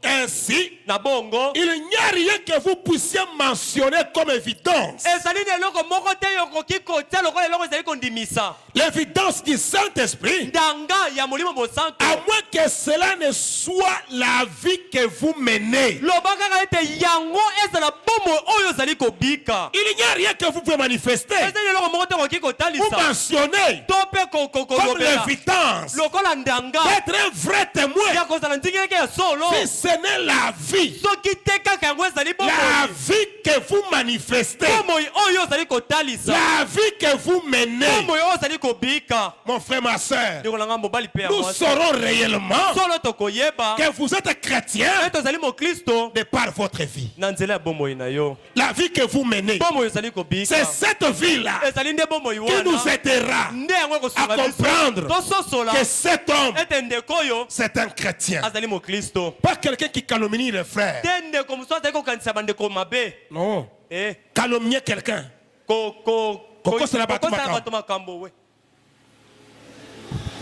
Ainsi, na bongo il n'y a rien que vous puissiez mentionner comme évidence. ezali na eloko moko te yokoki kotia lokola eloko ezali kondimisa L'évidence du Saint-Esprit, ndanga ya molimo mosantu à moins que cela ne soit la vie que vous menez. loba kaka ete yango ezala bomo oyo ezali kobika Il n'y a rien que vous pouvez manifester ezali eloko moko te okoki ou kotalisa mentionner to mpe comme kolobela l'évidence lokola ndanga d'être un vrai témoin. ya kozala ndingileke ya solo Si ce n'est la vie, soki te kaka yango ezali la bomoi vie que vous manifestez, bomoi oyo ezali kotalisa la vie que vous menez, bomoi oyo ezali kobika mon frère, ma soeur, ndeko na nga mobali mpe ya nous mwasi saurons réellement solo tokoyeba que vous êtes chrétien ete ozali mokristo de par votre vie. na nzela ya bomoi na yo La vie que vous menez, bomoi ezali kobika c'est cette vie-là ezali nde bomoi qui nous wana aidera nde yango à ekosunga biso comprendre tososola que cet homme, ete ndeko oyo c'est un chrétien. azali mokristo Pas quelqu'un qui calomnie les frères. te ndeko mosusu azali kokanisa bandeko mabe Non. Calomnier quelqu'un. Kokosela bato kokosela makambo. bato makambo we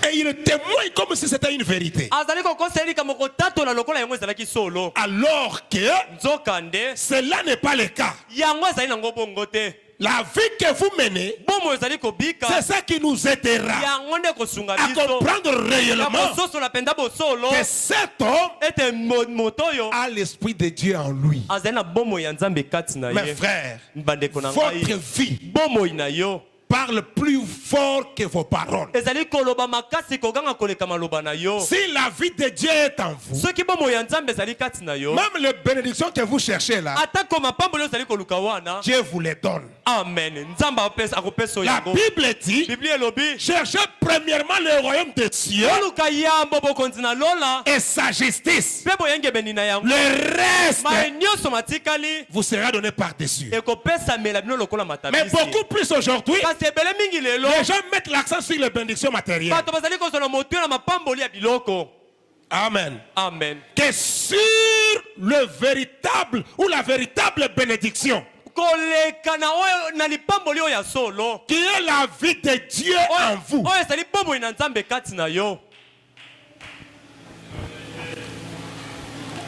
Et il témoigne comme si c'était une vérité. azali kokosela likambo kotatola lokola yango ezalaki solo Alors que nzokande cela n'est pas le cas. yango ezali nango bongo te La vie que vous menez, bomoi ezali kobika c'est ça qui nous aidera yango nde kosunga à biso comprendre ya réellement kososola mpenza bosolo que cet homme ete moto oyo a l'Esprit de Dieu en lui. azali na bomoi ya nzambe kati na Mes ye frères, bandeko na votre ngai vie bomoi na yo parle plus fort que vos paroles. ezali koloba makasi koganga koleka maloba na yo Si la vie de Dieu est en vous, soki bomoi ya nzambe ezali kati na yo même les bénédictions que vous cherchez là, atako mapamboli ozali koluka wana Dieu vous les donne. amen nzambe akopesa La yango Bible dit, biblie elobi cherchez premièrement le royaume de Dieu oluka yambo bokonzi na lola et sa justice. mpe boyengebeni na yango Le reste mai nyonso matikali vous sera donné par-dessus. ekopesamela bino lokola Mais matabisi beaucoup plus aujourd'hui, kasi ebele mingi lelo les gens mettent l'accent sur les bénédictions matérielles. bato bazali kozala motu na mapamboli ya biloko Amen. amen Que sur le véritable ou la véritable bénédiction, koleka na oyo na lipamboli oyo ya solo qui est la vie de Dieu en vous. oyo ezali bomoi na nzambe kati na yo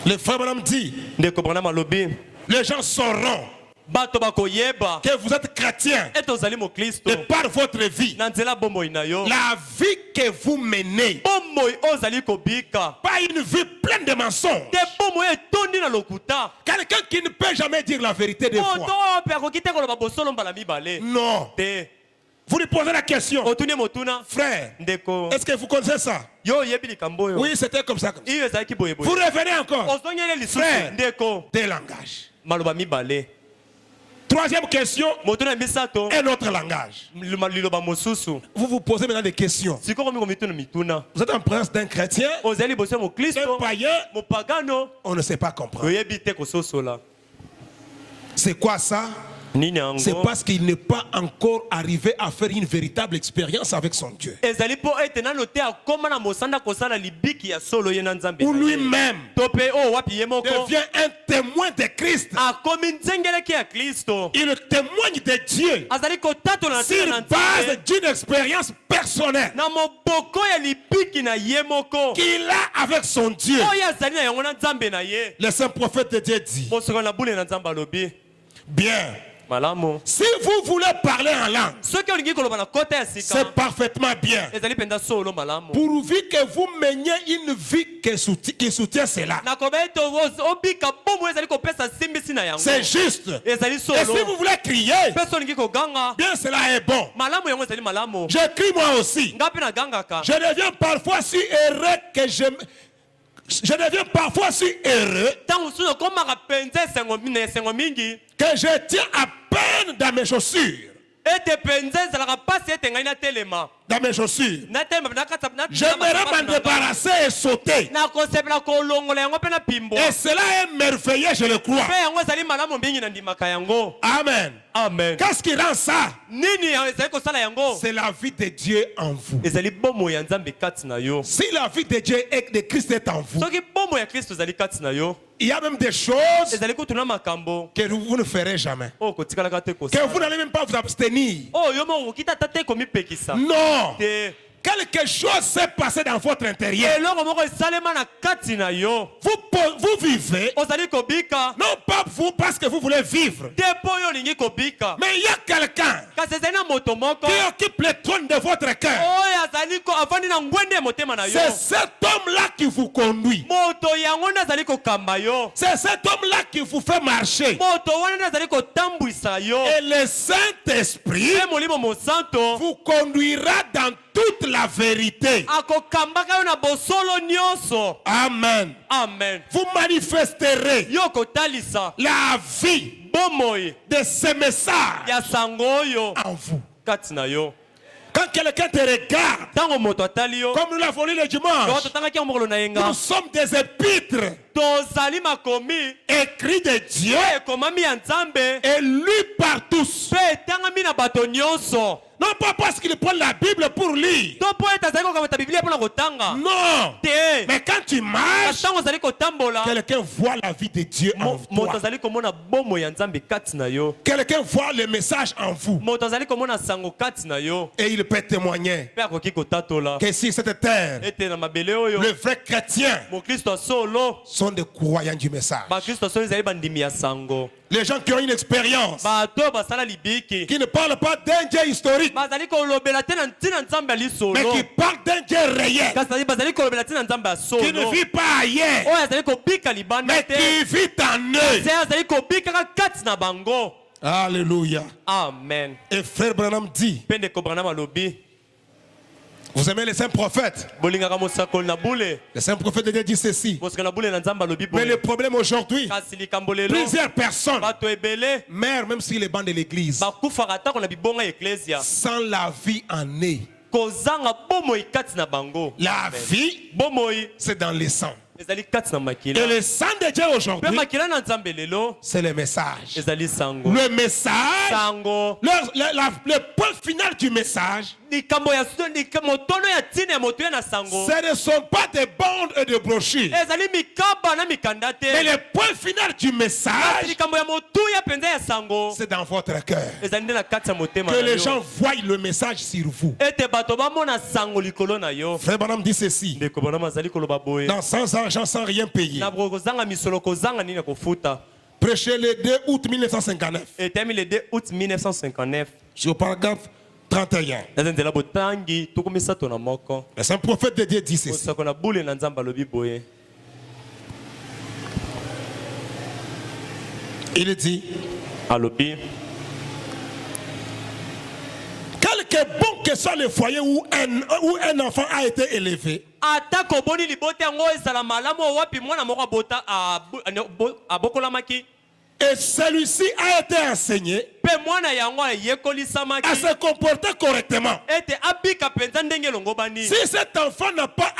Le frère Branham dit, ndeko branham alobi les gens sauront bato bakoyeba que vous êtes chrétien ete ozali mokristo de par votre vie. na nzela bomoi na yo La vie que vous menez, bomoi oyo ozali kobika pas une vie pleine de mensonges. te bomoi etondi na lokuta Quelqu'un qui ne peut jamais dire la vérité des moto fois. oyo mpe akoki te koloba bosolo mbala mibale Non. te Vous lui posez la question, otuni motuna frère, ndeko est-ce que vous connaissez ça? yo oyebi likambo oyo Oui, c'était comme ça. iyo ezalaki Vous boyeboye revenez encore. ozongeli lisusu Frère. ndeko Des langages. maloba mibale Troisième question, motuna ya misato un autre langage. liloba mosusu Vous vous posez maintenant des questions. sikoyo miko mituna mituna Vous êtes en présence d'un chrétien, ozali liboso ya un mokristo païen, mopagano on ne sait pas comprendre. oyebi te kososola C'est quoi ça? nini C'est yango parce qu'il n'est pas encore arrivé à faire une véritable expérience avec son Dieu. ezali mpo ete nano te akóma na mosanda kosala libiki ya solo ye na nzambe Ou na ye. lui-même to mpe oyo wapi ye moko devient un témoin de Christ. akomi nzengeleki ya kristo Il témoigne de Dieu azali kotatola na sur ntina na base nzambe d'une expérience personnelle na moboko ya libiki na ye moko qu'il a avec son Dieu. oyo azali na yango na nzambe na ye Le saint prophète de Dieu dit, mosoko na bule na nzambe alobi bien, malamu si vous voulez parler en langue, soki olingi koloba na kota ya c'est sika parfaitement bien. ezali mpenza solo malamu Pourvu que vous meniez une vie qui soutient cela. nakoba ete obika bomo ezali kopesa simbisi na yango C'est juste. ezali Et si solo vous voulez crier, mpe so olingi koganga bien cela est bon. malamu yango ezali malamu Je crie moi aussi. nga mpe nagangaka Je deviens parfois si heureux que je deviens parfois si heureux ntango mosusu okomaka mpenza esengo mingi que je tiens à peine dans mes chaussures. ete mpenza ezalaka mpasi ete ngai natelema Dans mes chaussures. natelema J'aimerais m'en débarrasser et sauter. nakosepela kolongola yango mpe na pimbo Et cela est merveilleux, je le crois. mpe yango ezali malamu mingi na ndimaka yango Amen. amen Qu'est-ce qui rend ça? nini ezali kosala yango C'est la vie de Dieu en vous. ezali bomo ya nzambe kati na yo Si la vie de Dieu et de Christ est en vous, soki bomo ya kristo ezali kati na yo il y a même des choses ezali kutuna makambo que vous ne ferez jamais. oyo kotikalaka te Que vous kosala n'allez même pas vous abstenir. oyo yo moko okoki tata te komipekisa Non. te quelque chose s'est passé dans votre intérieur. eloko moko esalema na kati na yo Vous vivez, ozali kobika non pas vous parce que vous voulez vivre, te mpo oyo olingi kobika mais il y a quelqu'un kasi ezali na moto moko qui occupe le trône de votre cœur. oyo azali avandi na ngwende ya motema na yo C'est cet homme-là qui vous conduit. moto yango nde azali kokamba yo C'est cet homme-là qui vous fait marcher. moto wana nde azali kotambwisa yo Et le Saint-Esprit mpe molimo mosanto vous conduira dans toute la vérité. akokambaka yo na bosolo nyonso Amen. amen Vous manifesterez yo kotalisa la vie bomoi de ce message ya sango oyo en vous. kati na yo Quand quelqu'un te regarde, ntango moto atali yo comme nous l'avons lu le yo dimanche, totangaki yango mokolo na yenga nous sommes des épîtres tozali makomi écrits de Dieu ekomami ya nzambe et lus par tous. mpe etangami na bato nyonso Non pas parce qu'ils prennent la Bible pour lire. to mpo ete azali kokamata biblia mpona kotanga Non. te Mais quand tu marches, ntango ozali kotambola quelqu'un voit la vie de Dieu en moto toi. azali komona bomoi ya nzambe kati na yo Quelqu'un voit le message en vous. moto azali komona sango kati na yo Et il peut témoigner mpe akoki kotatola que sur cette terre, ete na mabele oyo les vrais chrétiens mokristo ya solo sont des croyants du message. bakristo solo ezali bandimi ya sango Les gens qui ont une expérience, bato oyo basala libiki qui ne parlent pas d'un Dieu historique, bazali kolobela te na ntina nzambe ya mais lisolo qui parlent d'un Dieu réel, kasi bazali kolobela te na nzambe ya qui ne solo vit pas ailleurs, oyo azali kobika libanda mais te qui vit en eux. te azali kobikaka kati na bango Alléluia. amen Et frère Branham dit, mpe ndeko branham alobi vous aimez les saints prophètes? bolingaka mosakoli na bule Les saints prophètes de Dieu disent ceci. mosaka na bule na nzambe alobi Mais le boye problème aujourd'hui, kasi likambo lelo plusieurs personnes bato ebele meurent même sur les bancs de l'église bakufaka atako na bibonga ya eklesia sans la vie en eux. kozanga bomoi kati na bango La vie, bomoi c'est dans le sang. ezali kati na Et makila le sang de Dieu mpe aujourd'hui, makila na nzambe lelo c'est le message. ezali sango Le message, sango le point final du message, likambo ya motono ya ntina ya moto ya na sango ce ne sont pas des bandes et des brochures. ezali mikaba na mikanda Mais te le point final du kasi message, likambo ya motuya mpenza ya sango c'est dans votre cœur. ezali nde na kati ya motema Que na les yo gens voient le message sur vous. ete bato bamona sango likolo na yo Frère Branham dit ceci. ndeko bonama azali koloba boye Dans sans argent, sans rien payer. na kozanga misolo kozanga nini ya kofuta Prêché le 2 août 1959. etemi le 2 août 1959 Sur le paragraphe 31. naza nzela botangi tuku misato na moko Le saint prophète de Dieu dit ceci. kosako na bule na nzambe alobi boye Il dit, alobi quelque bon que soit le foyer où un enfant a été élevé, ata koboni libota yango ezala malamu wapi mwana moko abota abokolamaki et celui-ci a été enseigné mpe mwana yango ayekolisamaki à se comporter correctement. ete abika mpenza ndenge elongobani Si cet enfant n'a pas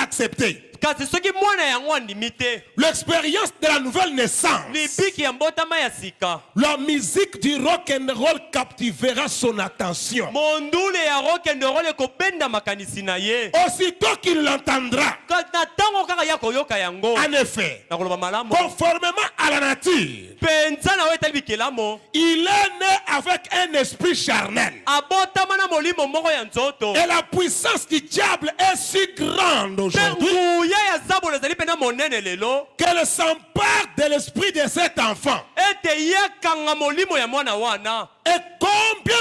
accepté kasi soki mwana yango andimi te l'expérience de la nouvelle naissance, libiki ya mbotama ya sika la musique du rock and roll captivera son attention. mondule ya rokendorole ekobenda makanisi na ye Aussitôt qu'il l'entendra, na ntango kaka ya koyoka yango en effet, na koloba malamu conformément à la nature, mpenza na oyo etali bikelamo il est né avec un esprit charnel. abotama na molimo moko ya nzoto Et la puissance du diable est si grande mpe aujourd'hui nguya ya zabolo ezali mpenza monene lelo qu'elle s'empare de l'esprit de cet enfant. ete ye akanga molimo ya mwana wana Et combien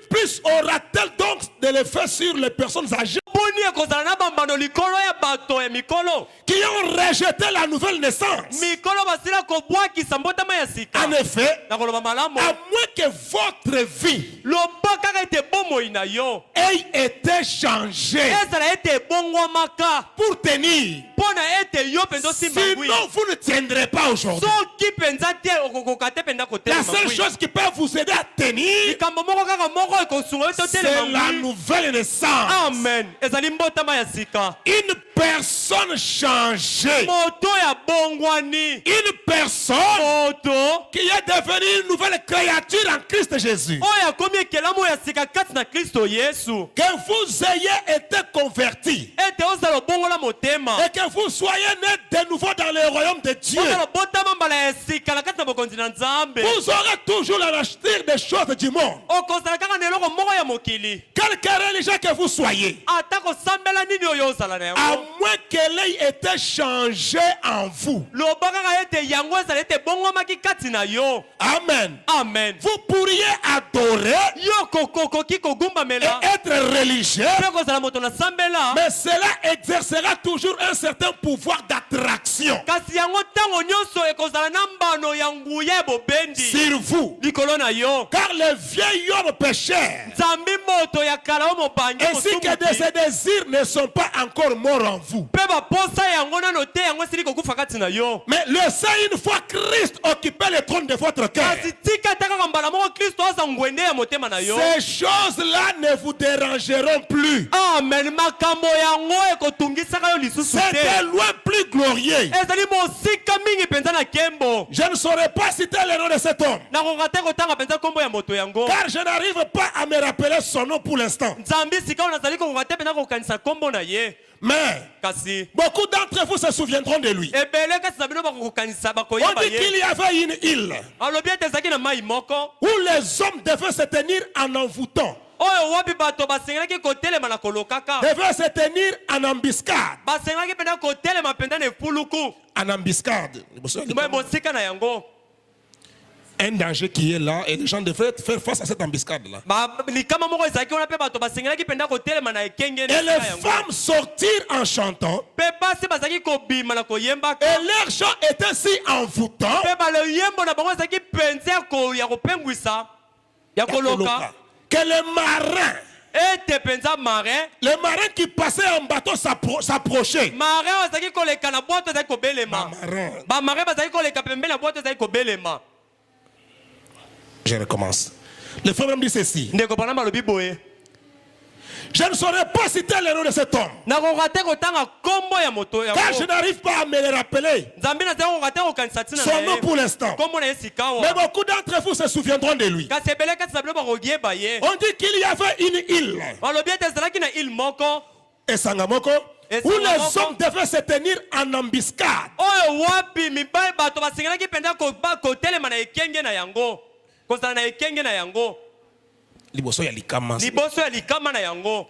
plus aura-t-elle donc de l'effet sur les personnes âgées boni ekozala na bambano likolo ya bato ya mikolo qui ont rejeté la nouvelle naissance? mikolo basila kobwakisa mbotama ya sika En effet, na koloba malamu à moins que votre vie loba kaka ete bomoi na yo ait été changée ezala ete ebongwamaka pour tenir, mpo na ete yo mpenza osimba ngwi sinon vous ne tiendrez pas aujourd'hui. soki mpenza te okokoka te mpenza La kotelema seule ngwi chose qui peut vous aider à tenir, likambo moko kaka moko ekosunga yo te c'est otelema la ngwi nouvelle naissance. amen ezali mbotama ya sika. Une personne changée. Moto ya bongwani. Une personne Moto qui est devenue une nouvelle créature en Christ Jésus. oya komi ekelamo ya sika kati na Kristo Yesu. Que vous ayez été convertis Ete ozala bongola motema. et que vous soyez nés de nouveau dans le royaume de Dieu. Ozala botama mbala ya sika na kati na bokonzi na Nzambe. Vous aurez toujours la racheter des choses du monde. Okozala kaka na eloko moko ya mokili. Quelque religion que vous soyez, Ata kosambela nini oyo ozala na à yango. moins qu'elle ait été changée en vous. Loba kaka ete yango ezala ete bongomaki kati na yo. Amen. Amen. Vous pourriez adorer Yo kokoki kogumbamela. et être religieux, Pe kozala moto na sambela. mais cela exercera toujours un certain pouvoir d'attraction Kasi yango tango nyonso ekozala na mbano ya nguya bobendi. sur vous. Likolo na yo. Car le vieil homme pécheur, Nzambi moto ya kala o mobangi ainsi que de ses désirs, ne sont pas encore morts en vous. Pe baposa yango nano te yango esili kokufa kati na yo. Mais laissez une fois Christ occuper le trône de votre cœur. Kasi tika taka kambala moko Kristo aza ngwende ya motema na yo. Ces choses-là ne vous dérangeront plus. Amen. Makambo yango ekotungisaka yo lisusu C'est te. de loin plus glorieux. Ezali mosika mingi penza na kembo. Je ne saurais pas citer le nom de cet homme, Nakoka te kotanga penza kombo ya moto yango. car je n'arrive pas à me rappeler son nom pour l'instant. Nzambi sika oyo nazali kokoka te penza kokanisa kombo na ye. Mais Kasi beaucoup d'entre vous se souviendront de lui. ebele kasi na bino bakokokanisa On bakoyeba dit qu'il ye. y avait une île Alobi ete ezalaki na mai moko. où les hommes devaient se tenir en envoûtant, Oyo wapi bato basengelaki kotelema na kolokaka. devaient se tenir en embuscade. Basengelaki penza kotelema penza na efuluku. En embuscade. Mwe mosika na yango. Un danger qui est là et les gens devraient faire face à cette embuscade-là. Likama moko ezalaki wana pe bato basengelaki penza kotelema na ekenge na Et esika les yango. femmes sortirent en chantant, Pe basi bazalaki kobima na koyembaka. et leur chant était si envoûtant Pe baloyembo na bango ezalaki penza ya kopengwisa ya koloka. que les marins, Ete penza marin. les marins qui passaient en bateau s'approchaient. Marin oyo azalaki koleka na bwato ezalaki kobelema. Marin. Bamarin bazalaki koleka pembeni na bwato ezalaki kobelema. Je recommence. Le frère me dit ceci. Ndeko bana malobi boye. Je ne saurais pas citer le nom de cet homme, Nakoka te kotanga kombo ya moto ya car je ngo. n'arrive pas à me le rappeler. Nzambi na zeko koka te kokanisa tina Son na nom ye. pour l'instant. Kombo na ye sika Mais wa. beaucoup d'entre vous se souviendront de lui. Kasi ebele kati na bino bakoyeba ye. On dit qu'il y avait une île, Balobi ete ezalaki na ile moko. Esangamoko, où les hommes devaient se tenir en embuscade. Oyo wapi mibali bato basengelaki penza kotelema na ekenge na yango. Kozala na ekenge na yango. Liboso ya likama. Liboso ya likama na yango.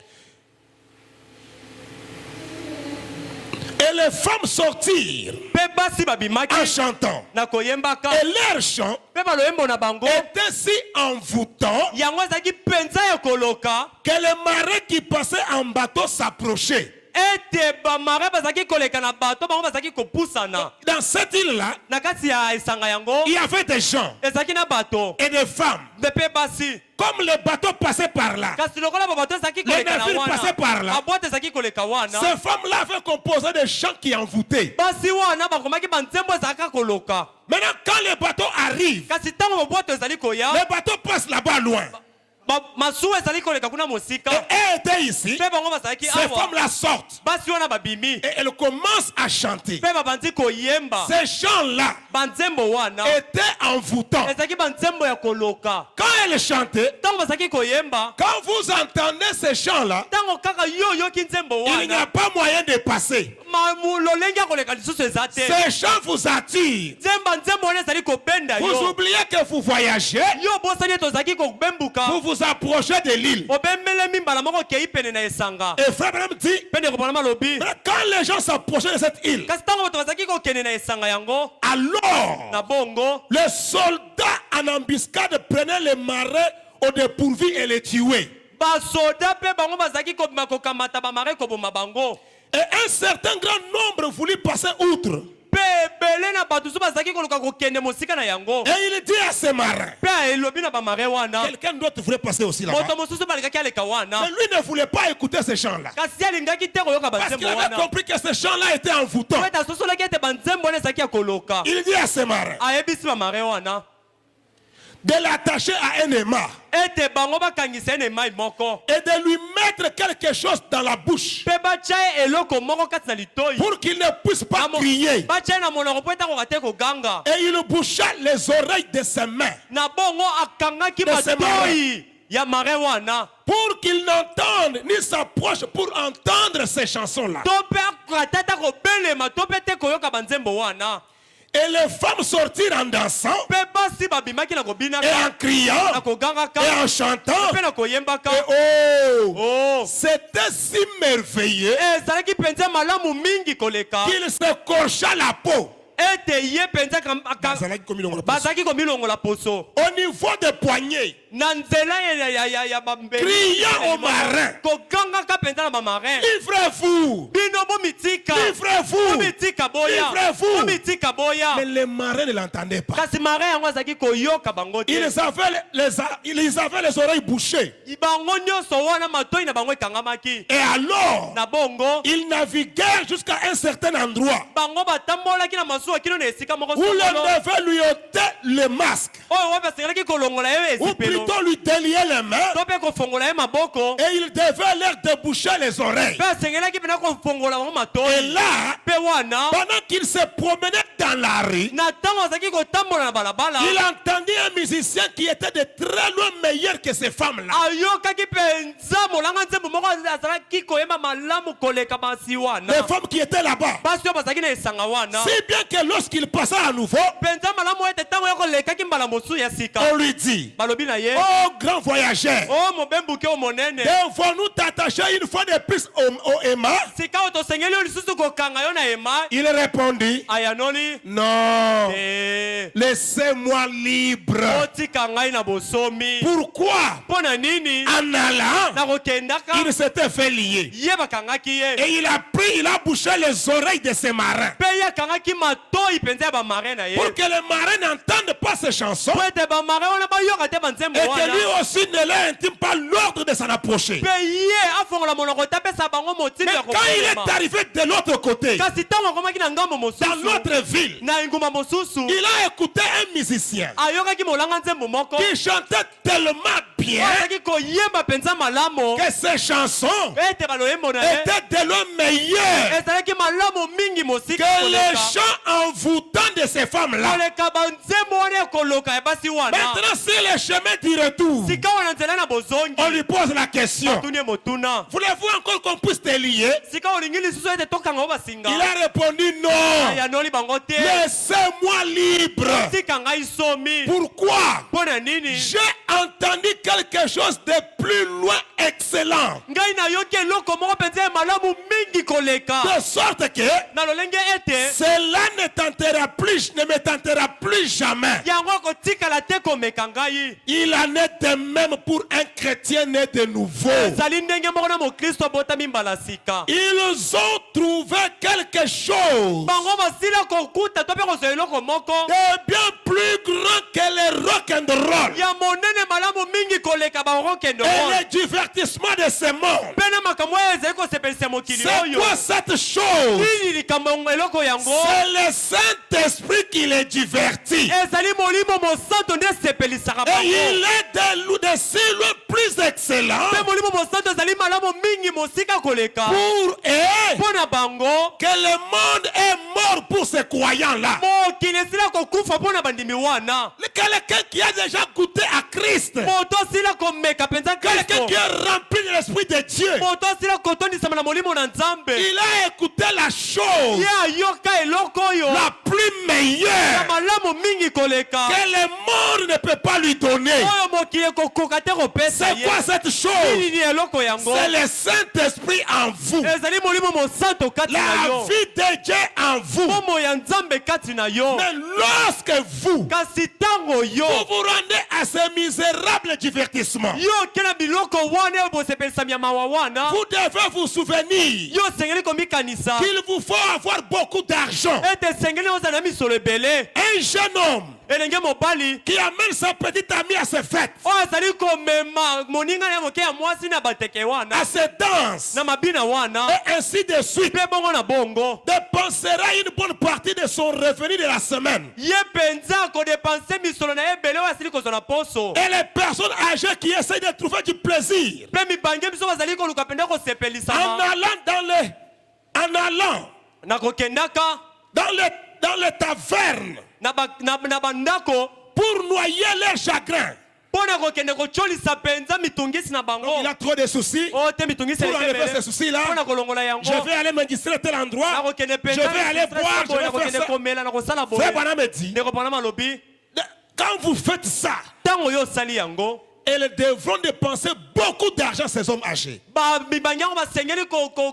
Et les femmes sortirent Pe basi babimaki en chantant. na koyembaka. Et leur chant Pe baloyembo na bango. était si envoûtant Yango ezalaki penza ya koloka. que les marins qui passaient en bateau s'approchaient. Ete bamare bazalaki koleka na bato bango bazalaki kopusana. Dans cette île-là, Na kati ya esanga yango il y avait des gens ezalaki na bato. et des femmes. De pe basi. Comme le bateau passait par là, Kasi lokola bato ezalaki Les koleka na navires passaient par là. wana. Abwate ezalaki koleka wana. ces femmes-là avaient composé des chants qui envoûtaient. Basi wana bakomaki banzembo ezalaka koloka. Maintenant, quand le bateau arrive, Kasi ntango mobwato ezali koya. le bateau passe là-bas loin. Masuwa ezali koleka kuna Et mosika. elles étaient ici. Pe bango bazalaki Ces awa. femmes-là sortent Basi wana babimi. et elles commencent à chanter. Pe babandi koyemba. Ces chants-là Banzembo wana. étaient envoûtants. Ezalaki banzembo ya koloka. Quand elles chantaient, Ntango bazalaki koyemba. quand vous entendez ces chants-là, Ntango kaka yo yoki nzembo il n'y wana. a pas moyen de passer. Lolenge ya koleka lisusu eza te. Ces chants vous attirent. Nzembo wana ezali kobenda Vous yo. oubliez que vous voyagez, Yo bosani ete ozalaki kobembuka. vous vous approchez de l'île. Obembelemi mbala moko okei pene na esanga. Et frère Branham dit, Pe ndeko bana malobi. mais quand les gens s'approchaient de cette île, Kasi ntango bato bazalaki kokende na esanga yango. alors Na bongo. les soldats en embuscade prenaient les marins au dépourvu et les tuaient. Basoda pe bango bazalaki kobima kokamata bamare koboma bango. Et un certain grand nombre voulut passer outre. Pe ebele na bato so bazalaki koluka kokende mosika na yango. Et il dit à ces marins, Pe elobi na bamare wana. quelqu'un d'autre voulait passer aussi là-bas. Moto mosusu balekaki aleka wana. Mais lui ne voulait pas écouter ces chants-là. Kasi alingaki te koyoka Parce qu'il banzembo avait wana. compris que ces chants-là étaient envoûtants. Ete asosolaki ete banzembo wana ezalaki ya koloka. Il dit à ces marins, Ayebisi bamare wana. de l'attacher à un aimant ete bango bakangisa ene mai moko et de lui mettre quelque chose dans la bouche pe batia eloko moko kati na litoi pour qu'il ne puisse pas crier. batia na monoko po etako kate koganga Et il boucha les oreilles de ses mains na bongo akangaki De ses matoi ya marin wana pour qu'il n'entende ni s'approche pour entendre ces chansons-là. to pe akatata kobelema to pe te koyoka banzembo wana. Et les femmes sortirent en dansant Pe basi babimaki na kobinaka et en criant na kogangaka et en chantant. pe na koyembaka. Et Oh, c'était si merveilleux ezalaki penza malamu mingi koleka qu'il se corcha la peau. ete ye penza bazalaki komilongola poso Au niveau des poignets, na nzela ya bambeli criant au marin. kogangaka penza na bamarin. Livrez-vous! Bino bomitika Livrez-vous! bomitika boya Livrez-vous! bomitika boya. Mais les marins ne l'entendaient pas. Kasi marin yango azalaki koyoka bango te. Ils avaient les oreilles bouchées. Bango nyonso wana matoi na bango ekangamaki Et alors, na bongo ils naviguèrent jusqu'à un certain endroit bango batambolaki na masuwa kino na esika moko où l'on songolo devait lui ôter le masque. oyo wapi asengelaki kolongola ye Ou esipelo plutôt lui délier les mains. to mpe kofongola ye maboko Et il devait leur déboucher les oreilles. mpe asengelaki mpena kofongola bango Et matoi là, mpe wana pendant qu'il se promenait dans la rue, na ntango azalaki kotambola na balabala il entendit un musicien qui était de très loin meilleur que ces femmes-là. ayokaki mpenza molanga nzembo moko azalaki koyemba malamu koleka basi wana Les femmes qui étaient là-bas. basi oyo bazalaki na esanga wana Si bien que lorsqu'il passa à nouveau, mpenza malamu ete ntango ya kolekaki mbala mosusu ya sika on lui dit, balobi na ye oh grand voyageur, o mobembuke o monene devons-nous t'attacher une fois de plus au aimant? sika oyo tosengeli yo lisusu kokanga yo na ema. Il répondit, ayanoli non, Eh, laissez-moi libre. otika ngai na bosomi Pourquoi? mpo na nini En allant, na kokendaka il s'était fait lier. ye bakangaki ye Et il a bouché les oreilles de ses marins. mpe ye akangaki matoi mpenza ya bamarin na ye Pour que les marins n'entendent pas ces chansons. po ete bamarin wana bayoka te banzembo Et que wana lui aussi ne leur intime pas l'ordre de s'en approcher. mpe ye afongola monoko te apesa bango motili Mais ya quand il kokolema est arrivé de l'autre côté, kasi ntango akomaki na ngambo dans mosusu notre ville, na engumba mosusu il a écouté un musicien ayokaki molanga nzembo moko qui chantait tellement bien azalaki koyemba mpenza malamu que ses chansons ete baloyembo na ye étaient de loin meilleures ezalaki malamu mingi mosika que les koleka chants envoûtants de ces femmes-là. koleka banzembo wana ekoloka ya basi wana Maintenant, sur le chemin du retour, sika wana nzela na bozongi on lui pose la question, atuni ye motuna voulez-vous encore qu'on puisse te lier? sika olingi lisusu ete tokanga o basinga Il a répondu non, ayanoli bango te laissez-moi libre. tika ngai somi Pourquoi? mpo na nini J'ai entendu quelque chose de plus loin excellent. ngai nayoki eloko moko mpenza ya malamu mingi koleka De sorte que na lolenge ete cela ne me tentera plus jamais. yango akotikala te komeka ngai Il en est de même pour un chrétien né de nouveau. ezali ndenge moko na mokristo abotami mbala sika Ils ont trouvé quelque chose bango basila kokuta to mpe kozwa eloko moko de bien plus grand que le rock and roll ya monene malamu mingi koleka barokende et le divertissement de ce monde. mpe na makambo oyo ezali kosepelisa mokili C'est oyo quoi cette chose? nini likambo eloko yango C'est le Saint-Esprit qui les divertit. ezali molimo mosantu nde esepelisaka Et bango il est de si loin plus excellent mpe molimo mosantu ezali malamu mingi mosika koleka pour eux mpo na bango que le monde est mort pour ces croyants-là. mokili esila kokufa mpo na bandimi wana Quelqu'un qui a déjà goûté à Christ, moto asila komeka mpenza quelqu'un kristo qui est rempli de l'Esprit de Dieu, moto asila kotondisama na molimo na nzambe il a écouté la chose ye ayoka eloko oyo la plus ya meilleure malamu mingi koleka que le monde ne peut pas lui donner. oyo mokili ekokoka te kopesa C'est ye quoi cette chose? nini eloko yango C'est le Saint-Esprit en vous. ezali molimo mosantu kati na La yo vie de Dieu en vous. bomoi ya nzambe kati na yo Mais lorsque vous kasi ntango yo vous rendez à ce misérable divertissement, yo oke na biloko wana oyo bosepelisami ya mawa wana vous devez vous souvenir yo osengeli komikanisa qu'il vous faut avoir beaucoup d'argent. ete esengeli ozala na misolo ebele Un jeune homme elenge mobali qui amène sa petite amie à ses fêtes, oyo azali komema moninga ya moke ya mwasi na bateke wana à ses danses, na mabina wana et ainsi de suite, mpe bongo na bongo dépensera une bonne partie de son revenu de la semaine. ye mpenza akodepanse misolo na ye ebele oyo asili kozwa na poso Et les personnes âgées qui essayent de trouver du plaisir, mpe mibange biso bazali koluka mpenza kosepelisama en allant nakokendaka dans les tavernes na bandako pour noyer leurs chagrins. mpo na kokende kocholisa mpenza mitungisi na bango Il a trop de soucis. oyo te mitungisi Pour enlever ces soucis-là, mpo na kolongola yango je vais aller me distraire à tel endroit. nakokende Je vais aller boire, je vais faire nakokende ça. komela na kosala Frère boye Branham me dit, ndeko pana malobi quand vous faites ça, ntango oyo osali yango elles devront dépenser beaucoup d'argent, ces hommes âgés. mibange yango basengeli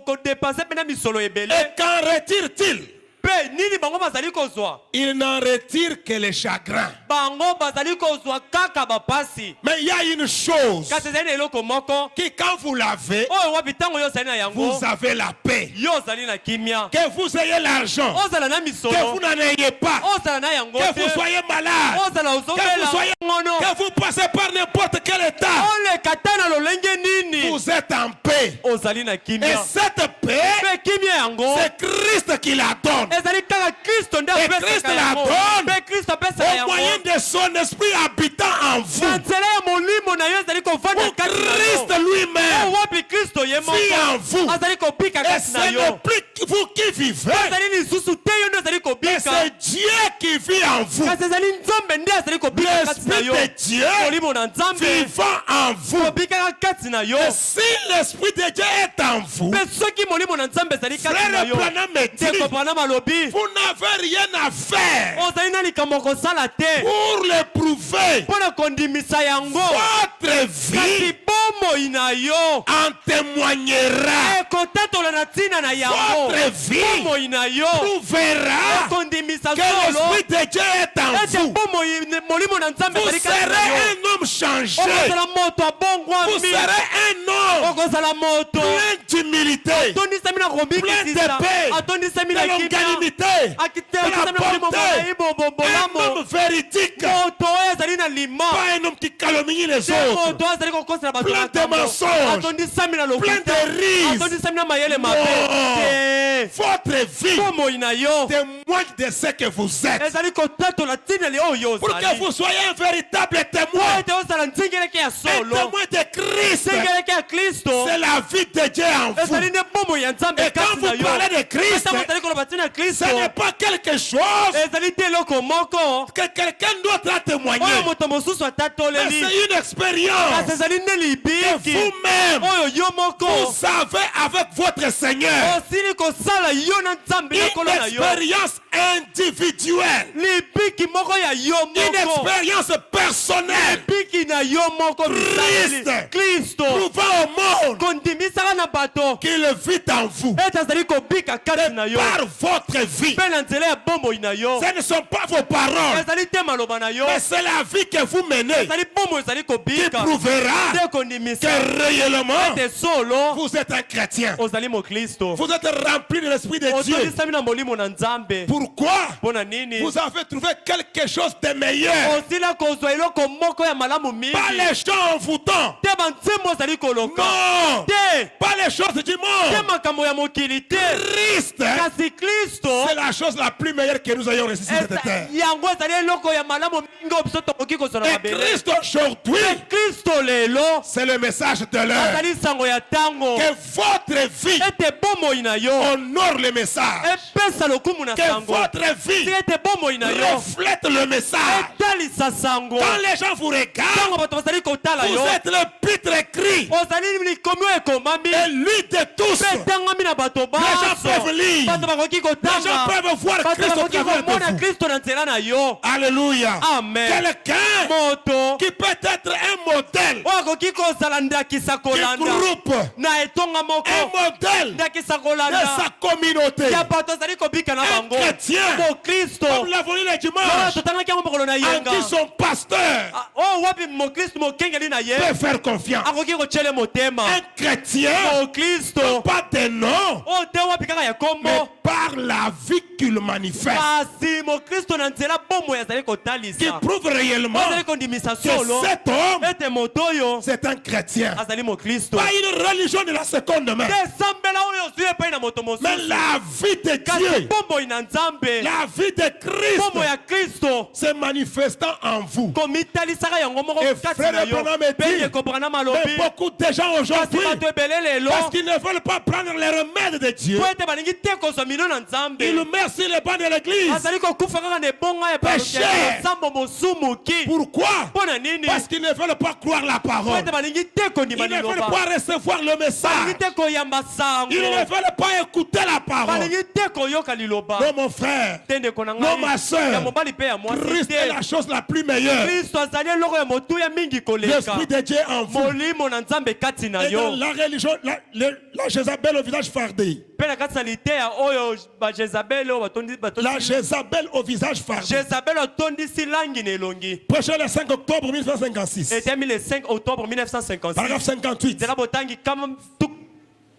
kodepanse mpena misolo ebele Et qu'en retire-t-il? mpe nini bango bazali kozwa Il n'en retire que les chagrins. bango bazali kozwa kaka bapasi Mais il y a une chose kasi ezali na eloko moko qui, quand vous l'avez, oyo wapi ntango yo ozali na yango vous avez la paix. yo ozali na kimia Que vous ayez l'argent, ozala na que vous misolo n'en ayez pas, ozala na yango que te vous soyez malade, ozala que vous ozobela soyez, ngono que vous passez par n'importe quel état, oleka te na lolenge nini vous êtes en paix. ozali na Et kimia cette paix, mpe kimia yango c'est Christ qui la donne. ezali kaka kristo nde Et Christ apesaka la yango donne mpe kristo apesaka au yango moyen de son esprit habitant en vous. na nzela ya molimo na yo ezali kovanda Pour kati na Christ yo lui-même wapi kristo ye vit en vous. moko azali kobika Et kati na ce yo n'est plus vous qui vivez, ezali lisusu te yo nde ezali mais kobika c'est Dieu qui vit en vous. kasi ezali nzambe nde azali kobika kati na L'Esprit yo de Dieu molimo na nzambe vivant en vous. kobikaka kati na yo Et si l'Esprit de Dieu est en vous, mpe soki molimo na nzambe ezali kati na Frère yo Branham me dit, ndeko pana malobi vous n'avez rien à faire ozali na likambo kosala te pour l'éprouver. mpo na kondimisa yango Votre kasi vie bomoi na yo en témoignera. ekotatola na ntina na yango Votre vie bomoi na yo prouvera ekondimisa que solo l'Esprit de Dieu est en ete vous. bomoi molimo na nzambe Vous ezali kati serez na yo un homme changé. okozala moto Vous abongwami serez un homme okozala moto plein d'humilité, atondisami na plein de kobikisisa paix, atondisami de na kimia longanimité, de la akitondisami na molimo bonté. molai Un bolamu homme véridique, moto oyo ezali na lima pas un homme qui calomnie les te autres. moto oyo azali kokosela bato Plein na de ntango. mensonges. atondisami na Plein lokuta de rises. atondisami na mayele mabe Non. te Votre vie bomoi na yo témoigne de ce que vous êtes. ezali kotatola ntineli oyo Pour que ozali vous soyez un véritable po témoin. ete ozala nzingeleke ya Un solo témoin de Christ. nzingeleke ya kristo C'est la vie de Dieu en vous. ezali nde bomoi ya nzambe Et quand kati na vous yo parlez de Christ, ntango ozali koloba ntina kristo ce n'est pas quelque chose ezali te eloko moko que quelqu'un d'autre a témoigné. oyo moto mosusu Mais atatoleli c'est une kasi expérience ezali nde que libiki vous-même, oyo yo moko vous avez avec votre Seigneur. osili kosala yo na nzambe Une lokolo na yo expérience individuelle. libiki moko ya yo Une moko expérience personnelle. libiki na yo moko Christ. bisaleli kristo Prouvant au monde kondimisaka na bato qu'il vit en vous. ete azali kobika kati na yo Par votre vie. mpe na nzela ya bomoi na yo Ce ne sont pas vos paroles, ezali te maloba na yo mais c'est la vie que vous menez ezali bomoi ezali qui kobika prouvera te kondimisa que réellement ete solo vous êtes un chrétien. ozali mokristo Vous êtes rempli de l'Esprit de Dieu. otondisami na molimo na nzambe Pourquoi? mpo na nini Vous avez trouvé quelque chose de meilleur. osila kozwa eloko moko ya malamu Pas mingi les gens envoûtants. te banzembo ezali koloka Non. te Pas les choses du te monde. makambo ya mokili te Christ, kasi kristo c'est la chose la plus meilleure que nous ayons reçue sur cette terre. yango ezali eloko ya malamu mingi oyo biso tokoki kozwa na Et mabele Christ aujourd'hui, kristo lelo c'est le message de l'heure. azali sango ya ntango Que votre vie ete bomoi na yo honore le message. epesa lokumu na Que sango votre vie si ete bomoi na yo reflète le message. etalisa sango Quand les gens vous regardent, ntango bato bazali kotala yo vous êtes le pitre écrit ozali likomi oyo ekomami et lui de tous. mpe etangami na bato Les gens peuvent baso lire. bato bakoki Les gens kotanga peuvent voir bato Christ au bakoki travers de komona vous. kristo na nzela na yo Alléluia. amen Quelqu'un moto qui peut être un modèle oyo akoki kozala ndakisa qui kolanda groupe na etonga moko un modèle ndakisa de kolanda sa communauté. ya bato azali kobika na Un bango chrétien, mokristo comme l'avons lu le oyo dimanche, totangaki yango mokolo na en yenga qui son pasteur oyo wapi mokristo mokengeli na ye peut faire confiance. akoki kotyele motema Un chrétien, mokristo pas des noms, oyo te wapi kaka ya mais kombo par la vie qu'il manifeste, kasi mokristo na nzela bomoi azali qui kotalisa prouve réellement azali kondimisa que solo cet homme, ete moto oyo c'est un chrétien. azali mokristo Pas une religion de la seconde main, te esambela oyo ozwi epai na moto mais mosusu la vie de kasi Dieu, bomboi na nzambe la vie de Christ, bombo ya kristo se manifestant en vous. komitalisaka yango moko Et kati frère na yo Branham dit, mpe ndeko branham mais alobi beaucoup de gens kasi aujourd'hui, bato ebele lelo parce qu'ils ne veulent pas prendre les remèdes de Dieu, po ete balingi te kozwa mino na nzambe ils mettent sur les bancs de l'église. azali kokufa kaka na ebonga ya Péché. nzambo mosumuki Pourquoi? mpo na nini Parce qu'ils ne veulent pas croire la po parole. ete balingi te Ils kondima ne veulent liloba pas recevoir le message. balingi te koyamba sango Ils ne veulent pas écouter la parole. balingi te koyoka liloba Non, mon frère, te ndeko na non, ma ngai soeur, ya mobali mpe ya mwasi Christ est te la chose la plus meilleure. kristo azali eloko ya motuya mingi koleka L'Esprit de Dieu en vous. molimo na nzambe kati na Et dans yo la religion, la Jézabel au visage fardé. mpe na kati na liteya oyo bajezabele oyo La Jézabel au visage fardé. jezabel atondisi langi na elongi Prêché le 5 octobre 1956. etemi le 5 octobre Paragraphe 1956 58. nzela botangi kama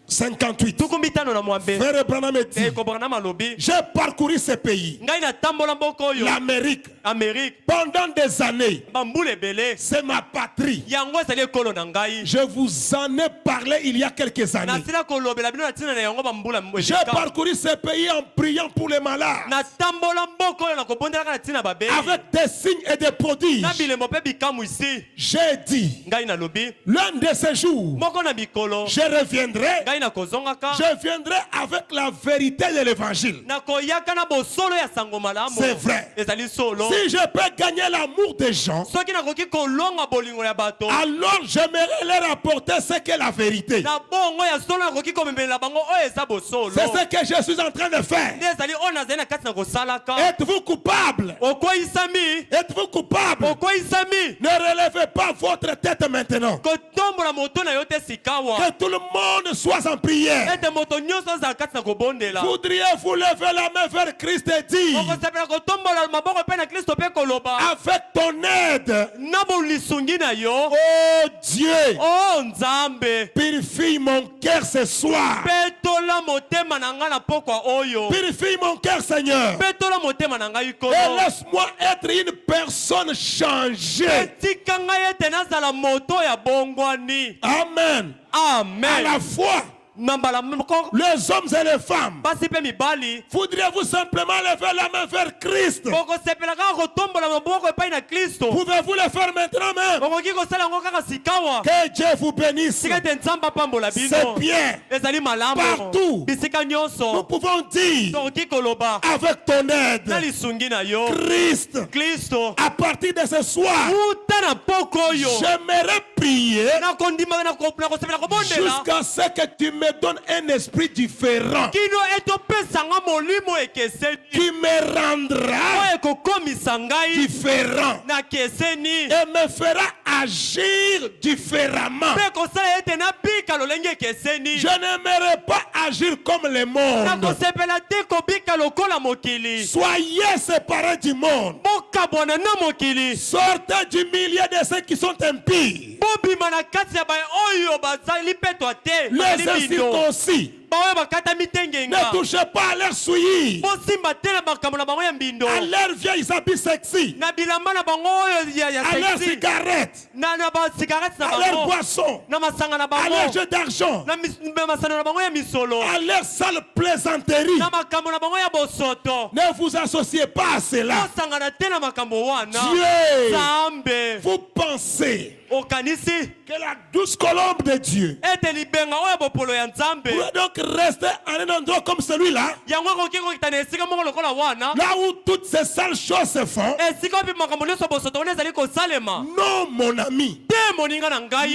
58. tuku mitano na mwambe Frère Branham dit, ekobranam alobi j'ai parcouru ces pays, ngai natambola mboka oyo l'Amérique, amérique pendant des années. bambula ebele C'est ma patrie. yango ezali ekolo na ngai Je vous en ai parlé il y a quelques années. nasila kolobela bino na ntina na yango bambula J'ai parcouru ces pays en priant pour les malades, natambola mboka oyo nakobondelaka na ntina babeli avec des signes et des prodiges. na bilembo mpe bikamwisi J'ai dit, ngai nalobi l'un de ces jours, moko na mikolo je reviendrai, ngai nakozongaka je viendrai avec la vérité de l'évangile. nakoyaka na bosolo ya sango malamu C'est vrai. ezali solo Si je peux gagner l'amour des gens, soki nakoki kolonga bolingo ya bato alors j'aimerais leur apporter ce qu'est la vérité. na bongo ya solo nakoki komemelela bango oyo eza bosolo C'est ce que je suis en train de faire. nde ezali oyo nazali na kati na kosalaka Êtes-vous coupable? okweyisami Êtes-vous coupable? okweyisami Ne relevez pas votre tête maintenant. kotombola moto na yo te sikawa Que tout le monde soit en prière. ete moto nyonso azala kati na kobondela Voudriez-vous lever la main vers Christ et dire, okosepela kotombola maboko mpe na kristo mpe koloba avec ton aide, na bolisungi na yo oh Dieu, o nzambe purifie mon cœur ce soir. petola motema na ngai na pokwa oyo Purifie mon cœur, Seigneur. petola motema na ngai Et kolo laisse-moi être une personne changée. etika ngai ete nazala moto ya bongwani Amen. À amen la fois, na mbala moko les hommes et les femmes, basi mpe mibali voudriez-vous simplement lever la main vers Christ? okosepela kaka kotombola maboko epai na kristo Pouvez-vous le faire maintenant même? okoki kosala yango kaka sikawa Que Dieu vous bénisse. tika ete nzambe apambola bino C'est bien. ezali malamu Partout. bisika Nous nyonso pouvons dire, tokoki koloba avec ton na aide, lisungi na yo Christ, kristo à partir de ce soir, uta na poko oyo j'aimerais prier nakondimaka nakosepela kobondela jusqu'à ce que tu me donnes un esprit différent kino ete opesanga molimo ekeseni qui me rendra oyo ekokomisa ngai différent na keseni et me fera agir différemment. mpe kosala ete nabika lolenge ekeseni Je n'aimerais pas agir comme le monde. nakosepela te kobika lokola mokili Soyez séparés du monde. bokabwana na mokili Sortez du milieu de ceux qui sont impies. bobima na kati ya baye oyo bazali petwa te Les bazali mindo incirconcis. baoyo bakatami Ne tengenga touchez pas à leur souilles, bosimba te na makambo na bango ya mbindo à leurs vieilles habits sexy, na bilamba na bango oyo ya à leurs sexy cigarettes, na basigarete na à leurs bango boissons, na masanga na à bango leurs jeux d'argent, na masano na bango ya misolo à leurs sales plaisanteries. na makambo na bango ya bosoto Ne vous associez pas à cela. osangana te na makambo wana Dieu, nzambe vous pensez okanisi que la douce colombe de Dieu ete libenga oyo bopolo ya nzambe pourrait donc rester à un endroit comme celui-là, yango ekoki kokita na esika moko lokola wana là où toutes ces sales choses se font. esika opi makambo nyonso bosoto wana ezali kosalema Non, mon ami. te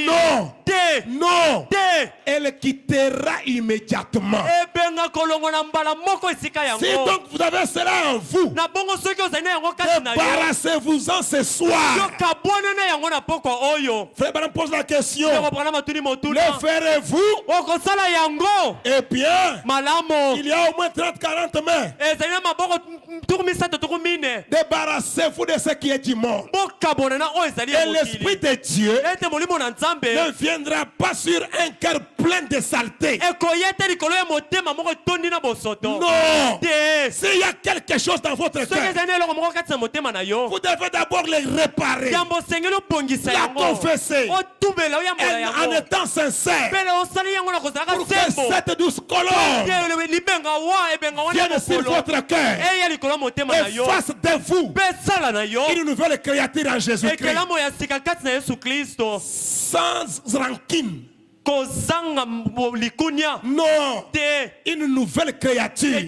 Non. Non. Elle quittera immédiatement. Si donc vous avez cela en vous, débarrassez-vous-en ce soir. Frère Branham pose la question. Le ferez-vous? Eh bien, il y a au moins 30-40 mains. Débarrassez-vous de ce qui est du monde. Et l'Esprit de Dieu ne viendra pas sur un cœur plein de saleté. Non. S'il y a quelque chose dans votre cœur, vous devez d'abord le réparer, la confesser, en étant sincère, pour que cette douce colonne vienne sur votre cœur et fasse de vous une nouvelle créature en Jésus-Christ, sans rancune. Non, une nouvelle créature,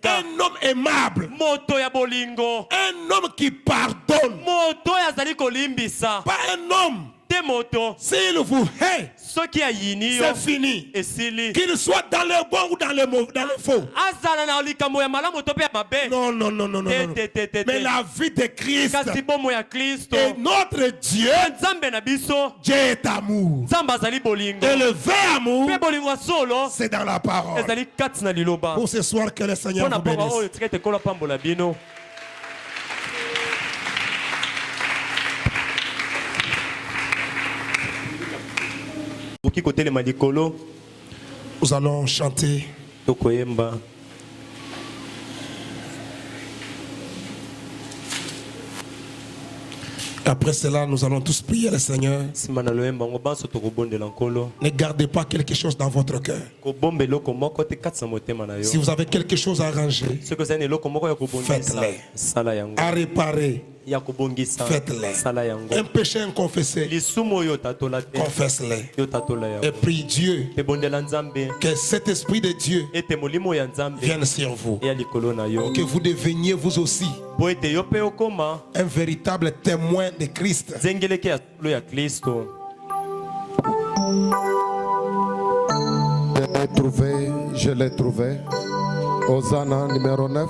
un homme aimable, un homme qui pardonne, pas un homme. S'il vous hait, c'est fini. Qu'il soit dans le bon ou dans le faux. Non, non, non, non, non. Mais la vie de Christ et notre Dieu, Dieu est amour. Et le vrai amour, c'est dans la parole. Pour ce soir, que le Seigneur vous bénisse. Nous allons chanter. Après cela, nous allons tous prier le Seigneur. Ne gardez pas quelque chose dans votre cœur. Si vous avez quelque chose à arranger, faites-le. À réparer, faites-le. Un péché inconfessé, confesse-le. Et prie Dieu que cet esprit de Dieu vienne sur vous. Que vous deveniez vous aussi un véritable témoin de Christ. Je l'ai trouvé. Hosanna numéro 9.